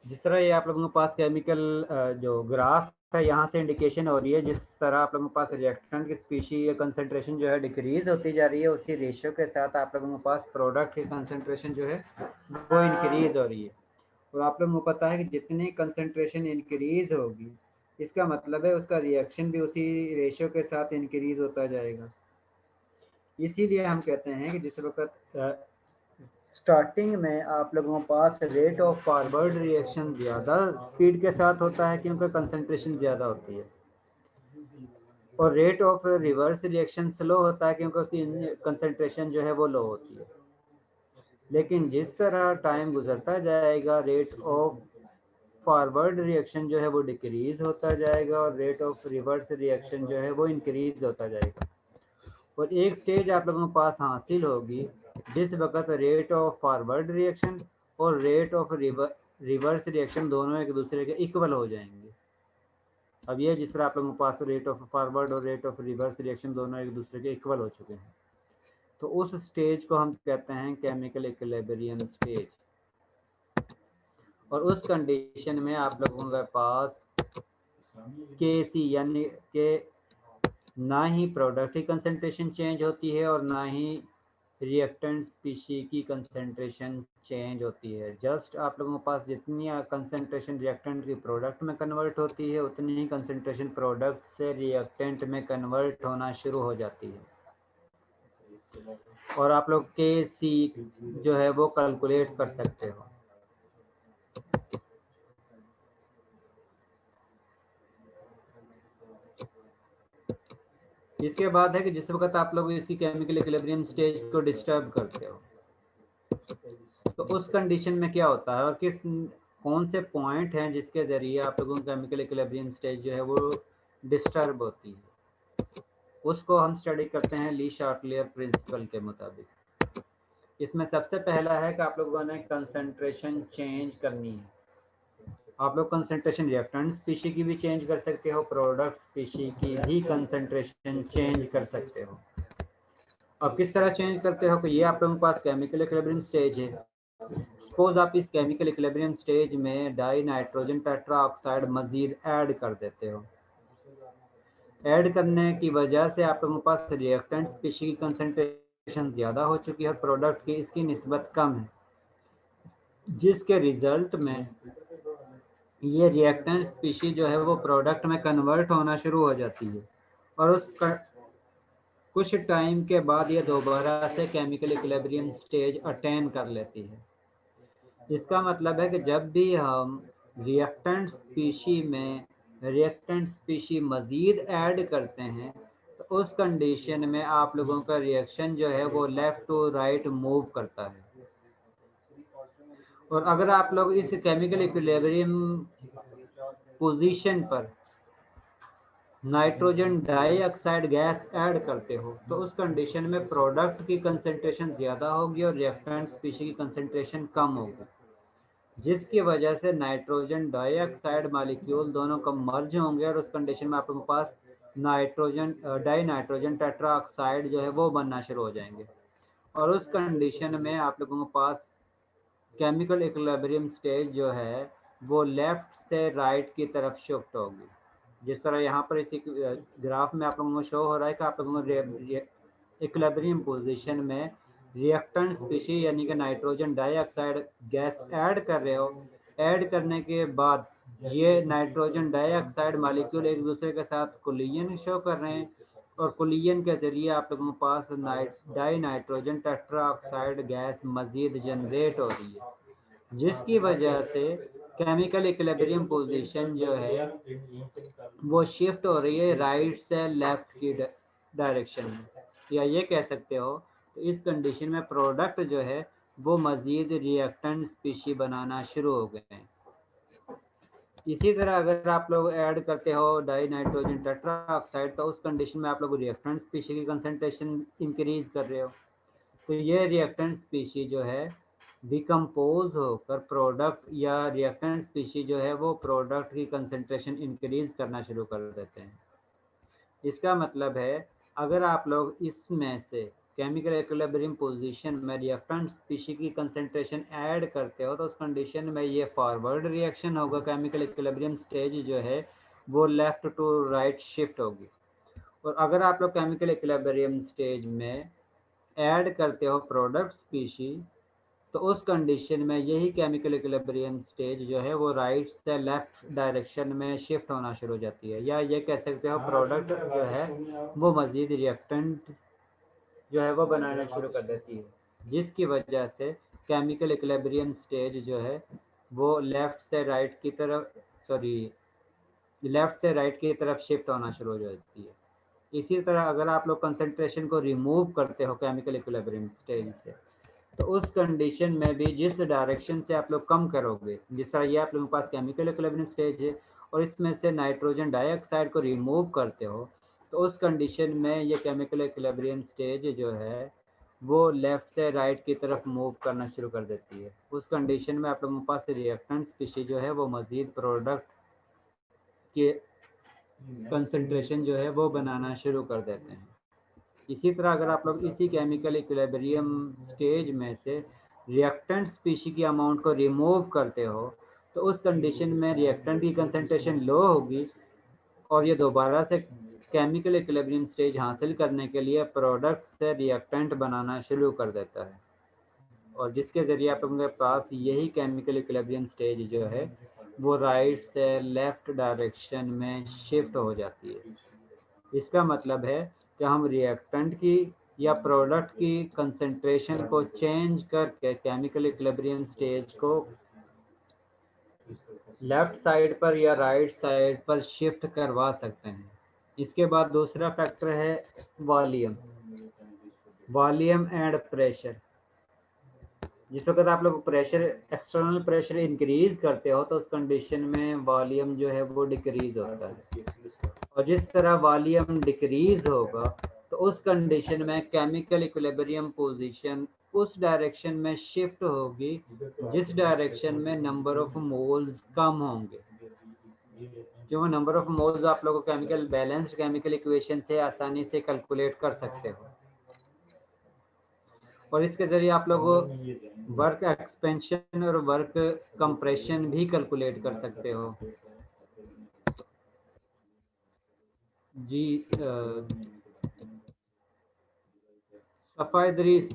S1: जिस तरह ये आप लोगों के पास केमिकल जो ग्राफ है यहाँ से इंडिकेशन हो रही है, जिस तरह आप लोगों के पास रिएक्टेंट की स्पीशी या कंसंट्रेशन जो है डिक्रीज होती जा रही है, उसी रेशियो के साथ आप लोगों के पास प्रोडक्ट की कंसंट्रेशन जो है वो इंक्रीज हो रही है। और आप लोगों को पता है कि जितनी कंसंट्रेशन इंक्रीज होगी इसका मतलब है उसका रिएक्शन भी उसी रेशियो के साथ इंक्रीज होता जाएगा। इसीलिए हम कहते हैं कि जिस वक्त स्टार्टिंग में आप लोगों के पास रेट ऑफ फॉरवर्ड रिएक्शन ज़्यादा स्पीड के साथ होता है क्योंकि कंसंट्रेशन ज़्यादा होती है, और rate of reverse reaction slow होता है क्योंकि उसकी कंसंट्रेशन जो है वो लो होती है। लेकिन जिस तरह टाइम गुजरता जाएगा रेट ऑफ फॉरवर्ड रिएक्शन जो है वो डिक्रीज होता जाएगा और रेट ऑफ रिवर्स रिएक्शन जो है वो इंक्रीज होता जाएगा। और एक स्टेज आप लोगों के पास हासिल होगी जिस वक्त रेट ऑफ फॉरवर्ड रिएक्शन और रेट ऑफ रिवर्स रिएक्शन दोनों एक दूसरे के इक्वल हो जाएंगे। अब ये जिस तरह आप लोगों के पास रेट ऑफ फॉरवर्ड और रेट ऑफ रिवर्स रिएक्शन दोनों एक दूसरे के इक्वल हो चुके हैं, तो उस स्टेज को हम कहते हैं केमिकल इक्विलिब्रियम स्टेज। और उस कंडीशन में आप लोगों के पास KC यानी कि ना ही प्रोडक्ट की कंसंट्रेशन चेंज होती है और ना ही रिएक्टेंट स्पीशी की कंसंट्रेशन चेंज होती है। जस्ट आप लोगों के पास जितनी कंसंट्रेशन रिएक्टेंट की प्रोडक्ट में कन्वर्ट होती है उतनी ही कंसंट्रेशन प्रोडक्ट से रिएक्टेंट में कन्वर्ट होना शुरू हो जाती है। और आप लोग KC जो है वो कैलकुलेट कर सकते हो। इसके बाद है कि जिस वक्त आप लोग इसकी केमिकल इक्विलिब्रियम स्टेज को डिस्टर्ब करते हो तो उस कंडीशन में क्या होता है और कौन से पॉइंट हैं जिसके जरिए आप लोगों की केमिकल इक्विलिब्रियम स्टेज जो है वो डिस्टर्ब होती है, उसको हम स्टडी करते हैं ली शार्टलियर प्रिंसिपल के मुताबिक। इसमें सबसे पहला है कि आप लोगों ने कंसंट्रेशन चेंज करनी है। आप लोग कंसंट्रेशन रिएक्टेंट स्पीशी की भी चेंज कर सकते हो, प्रोडक्ट स्पीशी की भी कंसंट्रेशन चेंज कर सकते हो। अब किस तरह चेंज करते हो कि ये आप लोगों के पास केमिकल इक्विलिब्रियम स्टेज है। सपोज आप इस केमिकल इक्विलिब्रियम स्टेज में डाई नाइट्रोजन टेट्रा ऑक्साइड मजीद ऐड कर देते हो। ऐड करने की वजह से आप लोगों के पास रिएक्टेंट स्पीशी की कंसंट्रेशन ज़्यादा हो चुकी है, प्रोडक्ट की इसकी निस्बत कम है, जिसके रिजल्ट में ये रिएक्टेंट स्पीशी जो है वो प्रोडक्ट में कन्वर्ट होना शुरू हो जाती है और उस कुछ टाइम के बाद ये दोबारा से केमिकल इक्विलिब्रियम स्टेज अटेन कर लेती है। इसका मतलब है कि जब भी हम रिएक्टेंट स्पीशी में रिएक्टेंट स्पीशी मज़ीद ऐड करते हैं तो उस कंडीशन में आप लोगों का रिएक्शन जो है वो लेफ़्ट टू राइट मूव करता है। और अगर आप लोग इस केमिकल इक्विलिब्रियम पोजीशन पर नाइट्रोजन डाइऑक्साइड गैस ऐड करते हो तो उस कंडीशन में प्रोडक्ट की कंसंट्रेशन ज़्यादा होगी और रिएक्टेंट स्पीशी की कंसंट्रेशन कम होगी, जिसकी वजह से नाइट्रोजन डाइऑक्साइड मॉलिक्यूल दोनों का मर्ज होंगे और उस कंडीशन में आप लोगों के पास nitrogen dinitrogen tetra oxide जो है वो बनना शुरू हो जाएंगे। और उस कंडीशन में आप लोगों के पास केमिकल इक्विलिब्रियम स्टेज जो है वो लेफ्ट से राइट की तरफ शिफ्ट होगी। जिस तरह यहाँ पर इस ग्राफ में आप लोगों को शो हो रहा है कि आप लोगों को इक्विलिब्रियम पोजीशन में रिएक्टेंट स्पीशीज यानी कि नाइट्रोजन डाइऑक्साइड गैस ऐड कर रहे हो। ऐड करने के बाद ये नाइट्रोजन डाइऑक्साइड मॉलिक्यूल एक दूसरे के साथ कोलिजन शो कर रहे हैं और कोलिजन के जरिए आप लोगों के पास dinitrogen tetra oxide gas मजीद जनरेट हो रही है, जिसकी वजह से केमिकल इक्विलिब्रियम पोजीशन जो है वो शिफ्ट हो रही है राइट से लेफ्ट की डायरेक्शन में। या ये कह सकते हो तो इस कंडीशन में प्रोडक्ट जो है वो मजीद रिएक्टेंट स्पीशी बनाना शुरू हो गए हैं। इसी तरह अगर आप लोग ऐड करते हो डाई नाइट्रोजन टेट्रा ऑक्साइड तो उस कंडीशन में आप लोग रिएक्टेंट स्पीशी की कंसंट्रेशन इंक्रीज कर रहे हो। तो ये रिएक्टेंट स्पीशी जो है डिकम्पोज होकर प्रोडक्ट या रिएक्टेंट स्पीशी जो है वो प्रोडक्ट की कंसंट्रेशन इंक्रीज करना शुरू कर देते हैं। इसका मतलब है अगर आप लोग इसमें से केमिकल इक्विलिब्रियम पोजीशन में रिएक्टेंट स्पीशी की कंसंट्रेशन ऐड करते हो तो उस कंडीशन में ये फॉरवर्ड रिएक्शन होगा। केमिकल इक्विलिब्रियम स्टेज जो है वो लेफ्ट टू राइट शिफ्ट होगी। और अगर आप लोग केमिकल इक्विलिब्रियम स्टेज में ऐड करते हो प्रोडक्ट स्पीशी तो उस कंडीशन में यही केमिकल इक्विलिब्रियम स्टेज जो है वो राइट से लेफ्ट डायरेक्शन में शिफ्ट होना शुरू हो जाती है। या ये कह सकते हो प्रोडक्ट जो है वो मजीद रिएक्टेंट जो है वो बनाना शुरू कर देती है, जिसकी वजह से केमिकल इक्विलिब्रियम स्टेज जो है वो लेफ्ट से राइट की तरफ शिफ्ट होना शुरू हो जाती है। इसी तरह अगर आप लोग कंसंट्रेशन को रिमूव करते हो केमिकल इक्विलिब्रियम स्टेज से तो उस कंडीशन में भी जिस डायरेक्शन से आप लोग कम करोगे, जिस तरह ये आप लोगों के पास केमिकल इक्विलिब्रियम स्टेज है और इसमें से नाइट्रोजन डाइऑक्साइड को रिमूव करते हो तो उस कंडीशन में ये केमिकल इक्विलिब्रियम स्टेज जो है वो लेफ्ट से राइट की तरफ मूव करना शुरू कर देती है। उस कंडीशन में आप लोगों के पास रिएक्टेंट स्पीशीज जो है वो मजीद प्रोडक्ट के कंसंट्रेशन जो है वो बनाना शुरू कर देते हैं। इसी तरह अगर आप लोग इसी केमिकल इक्विलिब्रियम स्टेज में से रिएक्टेंट स्पीशी की अमाउंट को रिमूव करते हो तो उस कंडीशन में रिएक्टेंट की कंसंट्रेशन लो होगी और ये दोबारा से केमिकल इक्विलिब्रियम स्टेज हासिल करने के लिए प्रोडक्ट से रिएक्टेंट बनाना शुरू कर देता है और जिसके ज़रिए आप लोगों के पास यही केमिकल इक्विलिब्रियम स्टेज जो है वो राइट से लेफ्ट डायरेक्शन में शिफ्ट हो जाती है। इसका मतलब है कि हम रिएक्टेंट की या प्रोडक्ट की कंसंट्रेशन को चेंज करके केमिकल इक्विलिब्रियम स्टेज को लेफ्ट साइड पर या राइट साइड पर शिफ्ट करवा सकते हैं। इसके बाद दूसरा फैक्टर है वॉल्यूम एंड प्रेशर। जिस वक्त आप लोग प्रेशर एक्सटर्नल प्रेशर इंक्रीज करते हो तो उस कंडीशन में वॉल्यूम जो है वो डिक्रीज होता है और जिस तरह वॉल्यूम डिक्रीज होगा तो उस कंडीशन में केमिकल इक्विलिब्रियम पोजीशन उस डायरेक्शन में शिफ्ट होगी जिस डायरेक्शन में नंबर ऑफ मोल्स कम होंगे। क्योंकि नंबर ऑफ मोल्स आप लोगों को केमिकल बैलेंस्ड केमिकल इक्वेशन से आसानी से कैलकुलेट कर सकते हो और इसके जरिए आप लोग वर्क एक्सपेंशन और वर्क कंप्रेशन भी कैलकुलेट कर सकते हो। जी सफ़ा इदरीस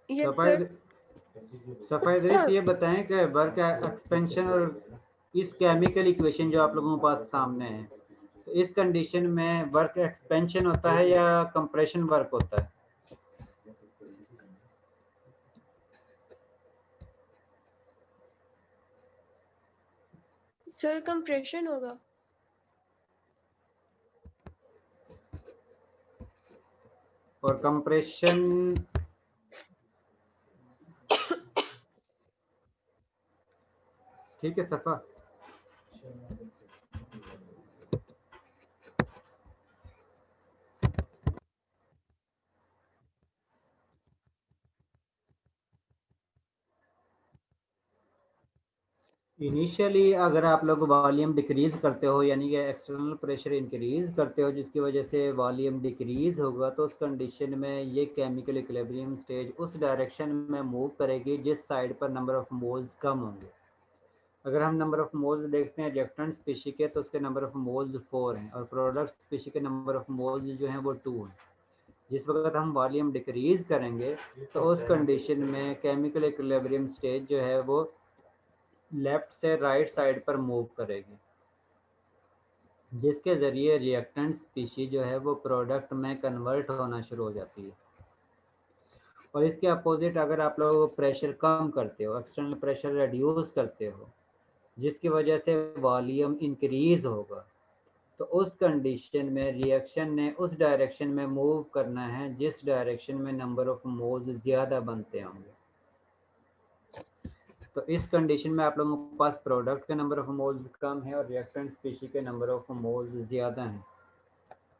S4: ये
S1: सफ़ा इदरीस ये बताएं कि वर्क एक्सपेंशन और इस केमिकल इक्वेशन जो आप लोगों के पास सामने है तो इस कंडीशन में वर्क एक्सपेंशन होता है या कंप्रेशन वर्क होता है?
S4: सर कंप्रेशन होगा।
S1: और कंप्रेशन ठीक है सफ़ा। इनिशियली अगर आप लोग वॉल्यूम डिक्रीज करते हो यानी कि एक्सटर्नल प्रेशर इंक्रीज करते हो जिसकी वजह से वॉल्यूम डिक्रीज होगा तो उस कंडीशन में ये केमिकल इक्विलिब्रियम स्टेज उस डायरेक्शन में मूव करेगी जिस साइड पर नंबर ऑफ मोल्स कम होंगे। अगर हम नंबर ऑफ मोल्स देखते हैं रिएक्टेंट स्पीशी के तो उसके नंबर ऑफ मोल्स 4 हैं और प्रोडक्ट स्पीशी के नंबर ऑफ मोल्स जो हैं वो 2 हैं। जिस वक्त हम वॉल्यूम डिक्रीज करेंगे तो उस कंडीशन में केमिकल इक्विलिब्रियम स्टेज जो है वो लेफ्ट से राइट साइड पर मूव करेगी जिसके ज़रिए रिएक्टेंट स्पीशी जो है वो प्रोडक्ट में कन्वर्ट होना शुरू हो जाती है। और इसके अपोजिट अगर आप लोग प्रेशर कम करते हो एक्सटर्नल प्रेशर रिड्यूस करते हो जिसकी वजह से वॉल्यूम इंक्रीज होगा तो उस कंडीशन में रिएक्शन ने उस डायरेक्शन में मूव करना है जिस डायरेक्शन में नंबर ऑफ मोल्स ज़्यादा बनते होंगे। तो इस कंडीशन में आप लोगों के पास प्रोडक्ट के नंबर ऑफ मोल्स कम है और रिएक्टेंट स्पीशी के नंबर ऑफ मोल्स ज़्यादा हैं।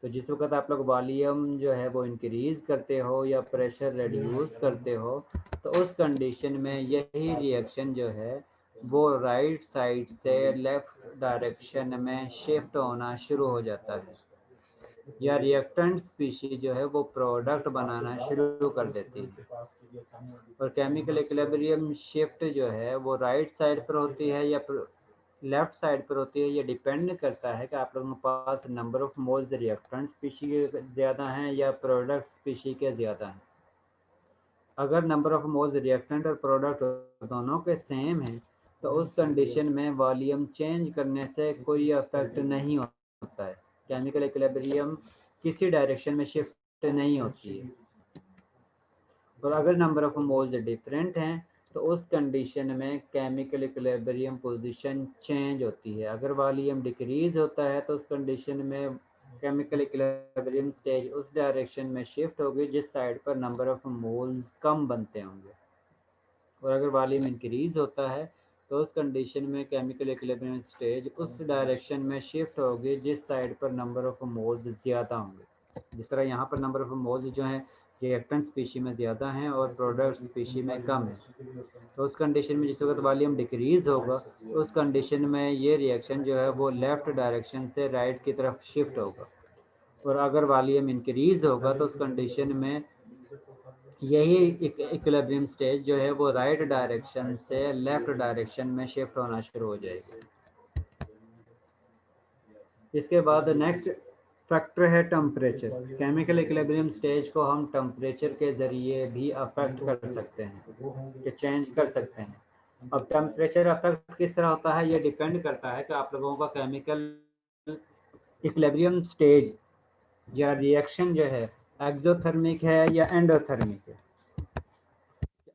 S1: तो जिस वक्त आप लोग वॉल्यूम जो है वो इंक्रीज करते हो या प्रेशर रिड्यूस करते हो तो उस कंडीशन में यही रिएक्शन जो है वो राइट साइड से लेफ्ट डायरेक्शन में शिफ्ट होना शुरू हो जाता है या रिएक्टेंट स्पीशी जो है वो प्रोडक्ट बनाना शुरू कर देती है। और केमिकल इक्विलिब्रियम शिफ्ट जो है वो राइट साइड पर होती है या लेफ्ट साइड पर होती है। ये डिपेंड करता है कि आप लोगों के पास number of moles reactant species के ज़्यादा हैं या प्रोडक्ट स्पीशी के ज़्यादा हैं। अगर नंबर ऑफ मोल्स रिएक्टेंट और प्रोडक्ट दोनों के सेम हैं तो उस कंडीशन में वॉल्यूम चेंज करने से कोई इफेक्ट नहीं होता है, केमिकल इक्विलिब्रियम किसी डायरेक्शन में शिफ्ट नहीं होती है। और अगर नंबर ऑफ मोल्स डिफरेंट हैं तो उस कंडीशन में केमिकल इक्विलिब्रियम पोजीशन चेंज होती है। अगर वॉल्यूम डिक्रीज होता है तो उस कंडीशन में केमिकल इक्विलिब्रियम स्टेज उस डायरेक्शन में शिफ्ट होगी जिस साइड पर नंबर ऑफ मोल्स कम बनते होंगे। और अगर वॉल्यूम इंक्रीज होता है तो उस कंडीशन में केमिकल इक्विलिब्रियम स्टेज उस डायरेक्शन में शिफ्ट होगी जिस साइड पर नंबर ऑफ मोल्स ज़्यादा होंगे। जिस तरह यहाँ पर नंबर ऑफ मोल्स जो हैं रिएक्टेंट स्पीशी में ज़्यादा हैं और प्रोडक्ट स्पीशी में कम है। तो उस कंडीशन में जिस वक्त वॉल्यूम डिक्रीज होगा तो उस कंडीशन में ये रिएक्शन जो है वो लेफ़्ट डायरेक्शन से राइट की तरफ शिफ्ट होगा। और अगर वॉल्यूम इंक्रीज होगा तो उस कंडीशन में यही इक्विलिब्रियम स्टेज जो है वो राइट डायरेक्शन से लेफ़्ट डायरेक्शन में शिफ्ट होना शुरू हो जाएगी। इसके बाद नेक्स्ट फैक्टर है टेम्परेचर। केमिकल इक्विलिब्रियम स्टेज को हम टेम्परेचर के ज़रिए भी अफेक्ट कर सकते हैं कि चेंज कर सकते हैं। अब टेम्परेचर अफेक्ट किस तरह होता है ये डिपेंड करता है कि आप लोगों का केमिकल इक्विलिब्रियम स्टेज या रिएक्शन जो है एक्सोथर्मिक है या एंडोथर्मिक है।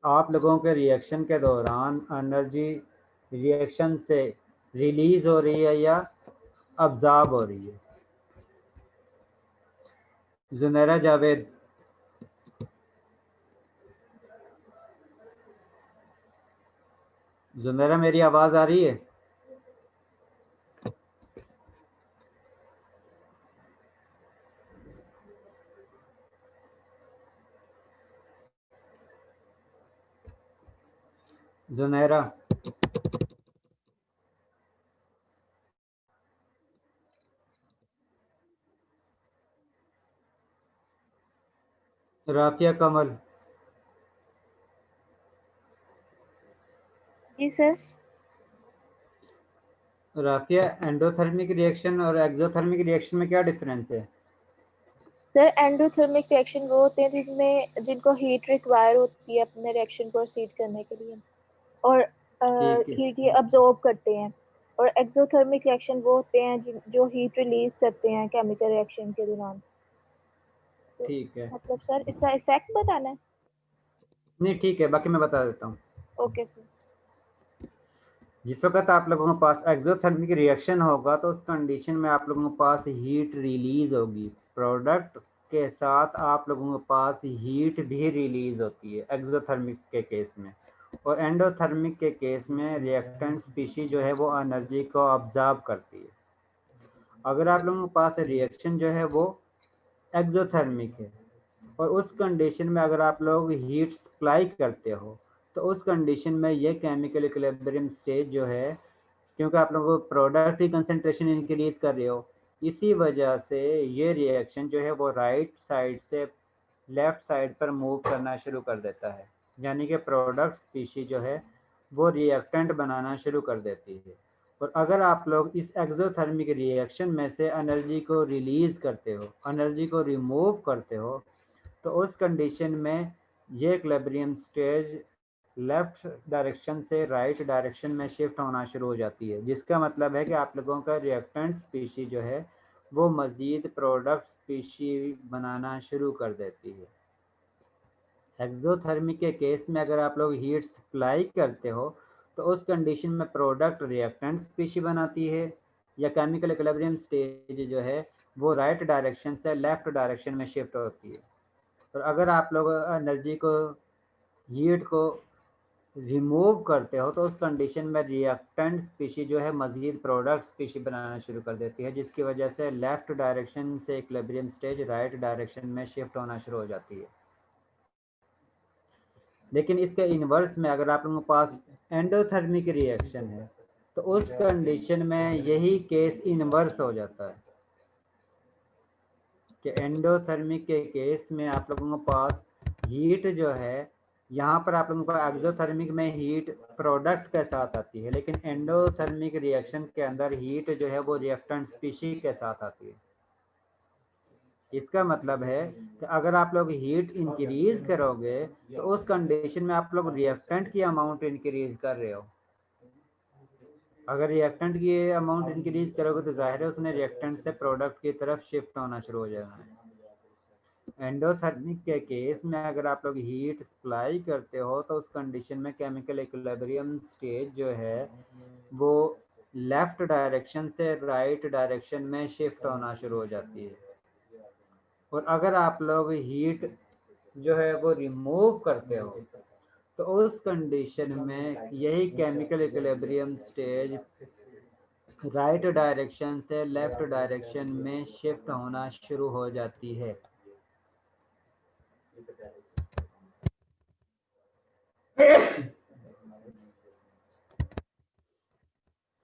S1: आप लोगों के रिएक्शन के दौरान एनर्जी रिएक्शन से रिलीज हो रही है या अब्जॉर्ब हो रही है। जुनैरा जावेद, जुनैरा मेरी आवाज़ आ रही है? जुनैरा, राफिया कमल,
S3: जी सर।
S1: राफिया एंडोथर्मिक रिएक्शन और एक्सोथर्मिक रिएक्शन में क्या डिफरेंस है?
S10: सर एंडोथर्मिक रिएक्शन वो होते हैं जिनको हीट रिक्वायर होती है अपने रिएक्शन को प्रोसीड करने के लिए और हीट ये अब्जॉर्ब करते हैं। और एक्सोथर्मिक रिएक्शन वो होते हैं जो हीट रिलीज करते हैं केमिकल रिएक्शन के दौरान।
S1: ठीक है,
S10: मतलब सर इसका इफेक्ट बताना है?
S1: नहीं ठीक है, बाकी मैं बता देता हूँ।
S10: Okay sir.
S1: जिस वक्त आप लोगों के पास एक्सोथर्मिक रिएक्शन होगा तो उस कंडीशन में आप लोगों के पास हीट रिलीज होगी, प्रोडक्ट के साथ आप लोगों के पास हीट भी रिलीज होती है एक्सोथर्मिक के केस में। और एंडोथर्मिक के केस में रिएक्टेंट स्पीशी जो है वो एनर्जी को ऑब्जर्व करती है। अगर आप लोगों के पास रिएक्शन जो है वो एक्सोथर्मिक है और उस कंडीशन में अगर आप लोग हीट सप्लाई करते हो तो उस कंडीशन में ये केमिकल इक्विलिब्रियम स्टेज जो है क्योंकि आप लोगों को प्रोडक्ट की कंसंट्रेशन इंक्रीज कर रहे हो, इसी वजह से ये रिएक्शन जो है वो राइट साइड से लेफ्ट साइड पर मूव करना शुरू कर देता है, यानी कि प्रोडक्ट स्पीशी जो है वो रिएक्टेंट बनाना शुरू कर देती है। और अगर आप लोग इस एक्सोथर्मिक रिएक्शन में से एनर्जी को रिलीज करते हो, एनर्जी को रिमूव करते हो, तो उस कंडीशन में ये इक्विलिब्रियम स्टेज लेफ्ट डायरेक्शन से राइट डायरेक्शन में शिफ्ट होना शुरू हो जाती है, जिसका मतलब है कि आप लोगों का रिएक्टेंट स्पीशी जो है वो मज़ीद प्रोडक्ट स्पीशी बनाना शुरू कर देती है। एक्सोथर्मिक के केस में अगर आप लोग हीट सप्लाई करते हो तो उस कंडीशन में प्रोडक्ट रिएक्टेंट स्पीशी बनाती है, या केमिकल इक्विलिब्रियम स्टेज जो है वो राइट डायरेक्शन से लेफ्ट डायरेक्शन में शिफ्ट होती है। और अगर आप लोग एनर्जी को, हीट को रिमूव करते हो तो उस कंडीशन में रिएक्टेंट स्पीशी जो है मज़ीद प्रोडक्ट स्पीशी बनाना शुरू कर देती है, जिसकी वजह से लेफ्ट डायरेक्शन से इक्विलिब्रियम स्टेज राइट डायरेक्शन में शिफ्ट होना शुरू हो जाती है। लेकिन इसके इन्वर्स में अगर आप लोगों के पास एंडोथर्मिक रिएक्शन है तो उस कंडीशन में यही केस इन्वर्स हो जाता है कि एंडोथर्मिक के केस में आप लोगों के पास हीट जो है, यहाँ पर आप लोगों को एक्सोथर्मिक में हीट प्रोडक्ट के साथ आती है, लेकिन एंडोथर्मिक रिएक्शन के अंदर हीट जो है वो रिएक्टेंट स्पीशी के साथ आती है। इसका मतलब है कि अगर आप लोग हीट इंक्रीज करोगे तो उस कंडीशन में आप लोग रिएक्टेंट की अमाउंट इंक्रीज कर रहे हो। अगर रिएक्टेंट की अमाउंट इंक्रीज करोगे तो जाहिर है उसने रिएक्टेंट से प्रोडक्ट की तरफ शिफ्ट होना शुरू हो जाना है। एंडोथर्मिक के केस में अगर आप लोग हीट सप्लाई करते हो तो उस कंडीशन में केमिकल इक्विलिब्रियम स्टेज जो है वो लेफ्ट डायरेक्शन से राइट डायरेक्शन में शिफ्ट होना शुरू हो जाती है। और अगर आप लोग हीट जो है वो रिमूव करते हो तो उस कंडीशन में यही chemical equilibrium stage right direction से लेफ्ट डायरेक्शन में शिफ्ट होना शुरू हो जाती है।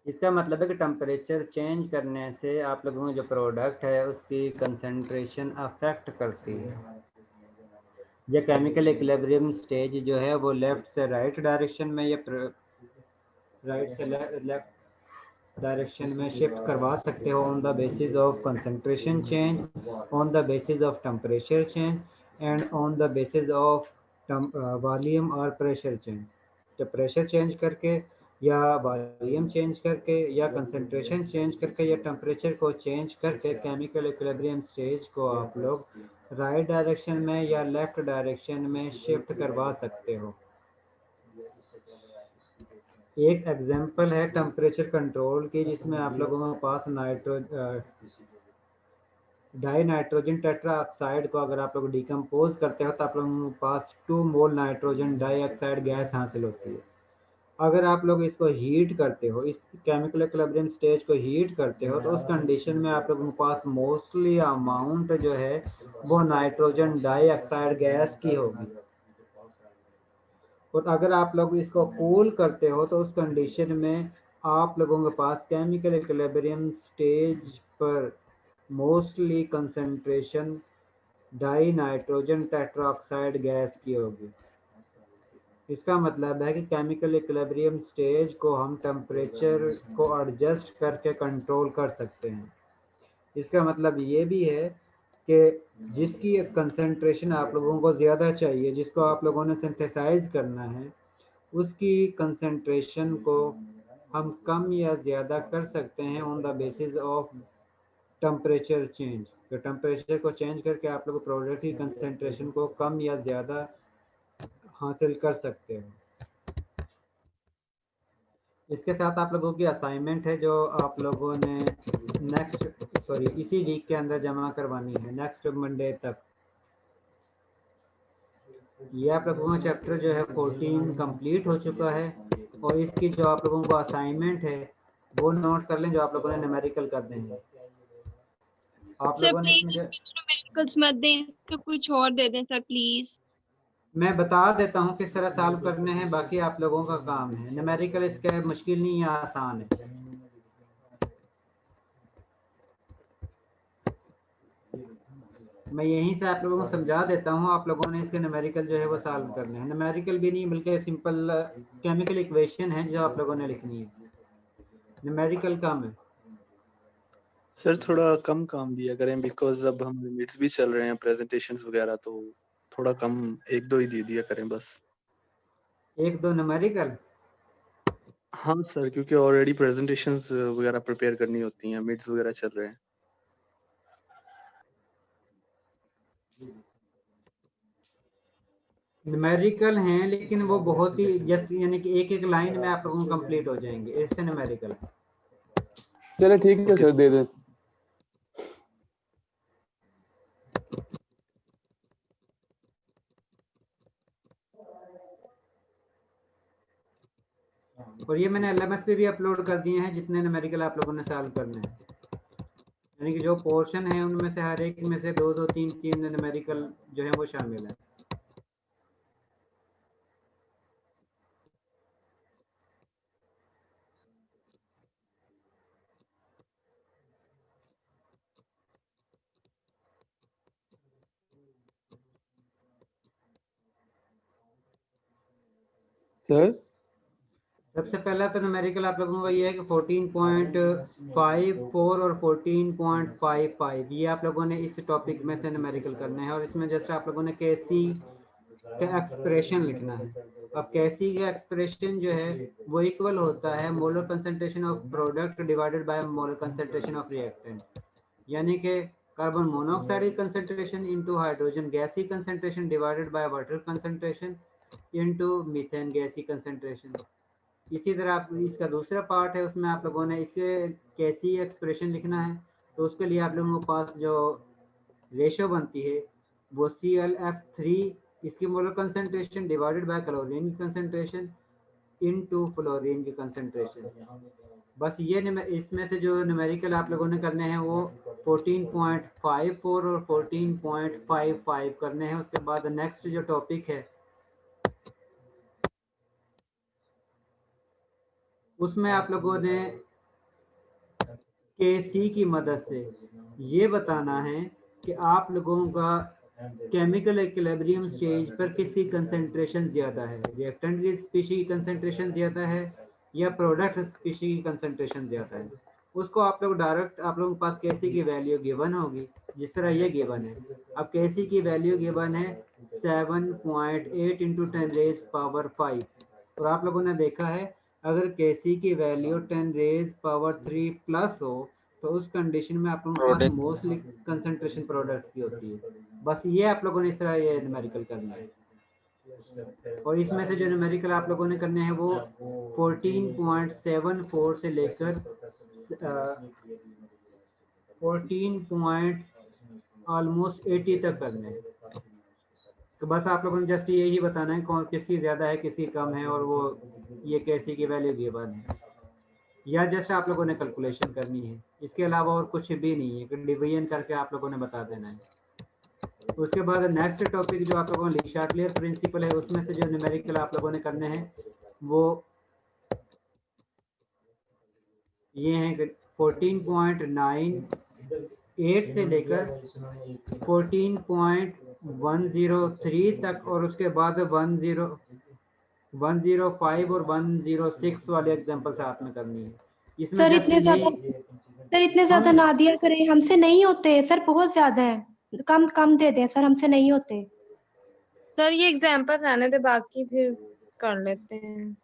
S1: इसका मतलब है कि टेम्परेचर चेंज करने से आप लोगों का जो प्रोडक्ट है उसकी कंसंट्रेशन अफेक्ट करती है। यह केमिकल इक्विलिब्रियम स्टेज जो है वो लेफ्ट से राइट डायरेक्शन में या राइट से लेफ्ट डायरेक्शन में शिफ्ट करवा सकते हो on the basis of concentration change, on the basis of temperature change and on the basis of volume और प्रेशर चेंज। तो प्रेशर चेंज करके या वॉल्यूम चेंज करके या कंसंट्रेशन चेंज करके या टेम्परेचर को चेंज करके केमिकल इक्विलिब्रियम स्टेज को आप लोग राइट डायरेक्शन में या लेफ्ट डायरेक्शन में शिफ्ट करवा सकते हो। एक एग्जांपल है टेम्परेचर कंट्रोल की, जिसमें आप लोगों के पास डाई नाइट्रोजन टेट्रा ऑक्साइड को अगर आप लोग डिकम्पोज करते हो तो आप लोगों के पास 2 मोल नाइट्रोजन डाइऑक्साइड गैस हासिल होती है। अगर आप लोग इसको हीट करते हो, इस केमिकल इक्विलिब्रियम स्टेज को हीट करते हो तो उस कंडीशन में आप लोगों के पास मोस्टली अमाउंट जो है वो नाइट्रोजन डाइऑक्साइड गैस की होगी। और अगर आप लोग इसको कूल करते हो तो उस कंडीशन में आप लोगों के पास केमिकल इक्विलिब्रियम स्टेज पर mostly concentration die nitrogen tetroxide gas की होगी। इसका मतलब है कि केमिकल इक्विलिब्रियम स्टेज को हम टेम्परेचर को एडजस्ट करके कंट्रोल कर सकते हैं। इसका मतलब ये भी है कि जिसकी कंसंट्रेशन आप लोगों को ज़्यादा चाहिए, जिसको आप लोगों ने सिंथेसाइज करना है, उसकी कंसंट्रेशन को हम कम या ज़्यादा कर सकते हैं on the basis of temperature change. तो टेम्परेचर को चेंज करके आप लोग प्रोडक्ट की कंसंट्रेशन को कम या ज़्यादा हासिल कर सकते हो। इसके साथ आप लोगों की असाइनमेंट है जो आप लोगों ने इसी वीक के अंदर जमा करवानी है, नेक्स्ट मंडे तक। ये आप लोगों का चैप्टर जो है 14 कंप्लीट हो चुका है और इसकी जो आप लोगों को असाइनमेंट है वो नोट कर लें जो आप लोगों ने न्यूमेरिकल कर देंगे। आप लोगों ने
S4: न्यूमेरिकल्स मत दें, तो कुछ और दे दें सर प्लीज।
S1: मैं बता देता हूँ किस तरह सॉल्व करने हैं, बाकी आप लोगों का काम है। न्यूमेरिकल इसका मुश्किल नहीं है, आसान है। मैं यहीं से आप लोगों को समझा देता हूँ, आप लोगों ने इसके न्यूमेरिकल जो है वो सॉल्व करने हैं। न्यूमेरिकल भी नहीं बल्कि सिंपल केमिकल इक्वेशन है जो आप लोगों ने लिखनी है, न्यूमेरिकल कम है।
S11: सर थोड़ा कम काम दिया करें, बिकॉज अब हम लिमिट्स भी चल रहे हैं, प्रेजेंटेशंस वगैरह, तो थोड़ा कम 1-2 ही दे दिया करें बस।
S1: 1-2 न्यूमेरिकल?
S11: हाँ सर, क्योंकि ऑलरेडी प्रेजेंटेशंस वगैरह प्रिपेयर करनी होती हैं, मिड्स वगैरह चल रहे हैं।
S1: न्यूमेरिकल हैं लेकिन वो बहुत ही जस्ट यानी कि एक लाइन में आप लोगों को कंप्लीट हो जाएंगे, ऐसे न्यूमेरिकल।
S12: चलो ठीक है सर, दे दें।
S1: और ये मैंने LMS पे भी अपलोड कर दिए हैं जितने न्यूमेरिकल आप लोगों ने सॉल्व करने हैं, यानी कि जो पोर्शन है उनमें से हर एक में से 2-2 3-3 न्यूमेरिकल जो है वो शामिल है।
S12: सर
S1: सबसे पहला तो न्यूमेरिकल आप लोगों को ये है कि 14.54 और 14.55 ये आप लोगों ने इस टॉपिक में से न्यूमेरिकल करने हैं, और इसमें जैसे आप लोगों ने कैसी का एक्सप्रेशन लिखना है। अब कैसी का एक्सप्रेशन जो है वो इक्वल होता है molar concentration of product divided by molar concentration of reactant, यानी कि कार्बन मोनोऑक्साइड की कंसंट्रेशन इनटू हाइड्रोजन गैस की concentration divided by water concentration into methane gas की कंसंट्रेशन। इसी तरह आप इसका दूसरा पार्ट है, उसमें आप लोगों ने इसके कैसी एक्सप्रेशन लिखना है, तो उसके लिए आप लोगों के पास जो रेशो बनती है वो ClF3 इसकी molar concentration divided by chlorine की कंसंट्रेशन इनटू फ्लोरीन की कंसंट्रेशन। बस ये इसमें से जो न्यूमेरिकल आप लोगों ने करने हैं वो 14.54 और 14.55 करने हैं। उसके बाद नेक्स्ट जो टॉपिक है उसमें आप लोगों ने KC की मदद से ये बताना है कि आप लोगों का केमिकल इक्विलिब्रियम स्टेज पर किसकी कंसंट्रेशन ज़्यादा है, रिएक्टेंट की स्पीशी की कंसंट्रेशन ज़्यादा है या प्रोडक्ट स्पीशी की कंसंट्रेशन ज़्यादा है। उसको आप लोग डायरेक्ट आप लोगों के पास KC की वैल्यू गिवन होगी, जिस तरह ये गिवन है। अब KC की वैल्यू गिवन है 7.8 × 10⁵ और आप लोगों ने देखा है अगर KC की वैल्यू 10⁻³ प्लस हो तो उस कंडीशन में आप लोगों के पास मोस्टली कंसंट्रेशन प्रोडक्ट की होती है। बस ये आप लोगों ने इस तरह ये न्यूमेरिकल करना है, और इसमें से जो न्यूमेरिकल आप लोगों ने करने हैं वो 14.74 से लेकर 14.80 तक करने हैं। तो बस आप लोगों ने जस्ट यही बताना है कौन किसकी ज़्यादा है किसकी कम है, और वो ये KC की वैल्यू गिवन है, या जस्ट आप लोगों ने कैलकुलेशन करनी है। इसके अलावा और कुछ भी नहीं है, डिवीजन करके आप लोगों ने बता देना है। उसके बाद नेक्स्ट टॉपिक जो आप लोगों ने शार्टलियर प्रिंसिपल है, उसमें से जो न्यूमेरिकल आप लोगों ने करने हैं वो ये हैं 14.98 से लेकर 14.103 तक, और उसके बाद 105 और 106 वाले एग्जांपल्स आपने करनी है। इसमें
S13: सर इतने ज्यादा ना दिया करें, हमसे नहीं होते सर, बहुत ज्यादा है, कम कम दे दें सर, हमसे नहीं होते।
S4: सर ये एग्जाम्पल रहने दे, बाकी फिर कर लेते हैं।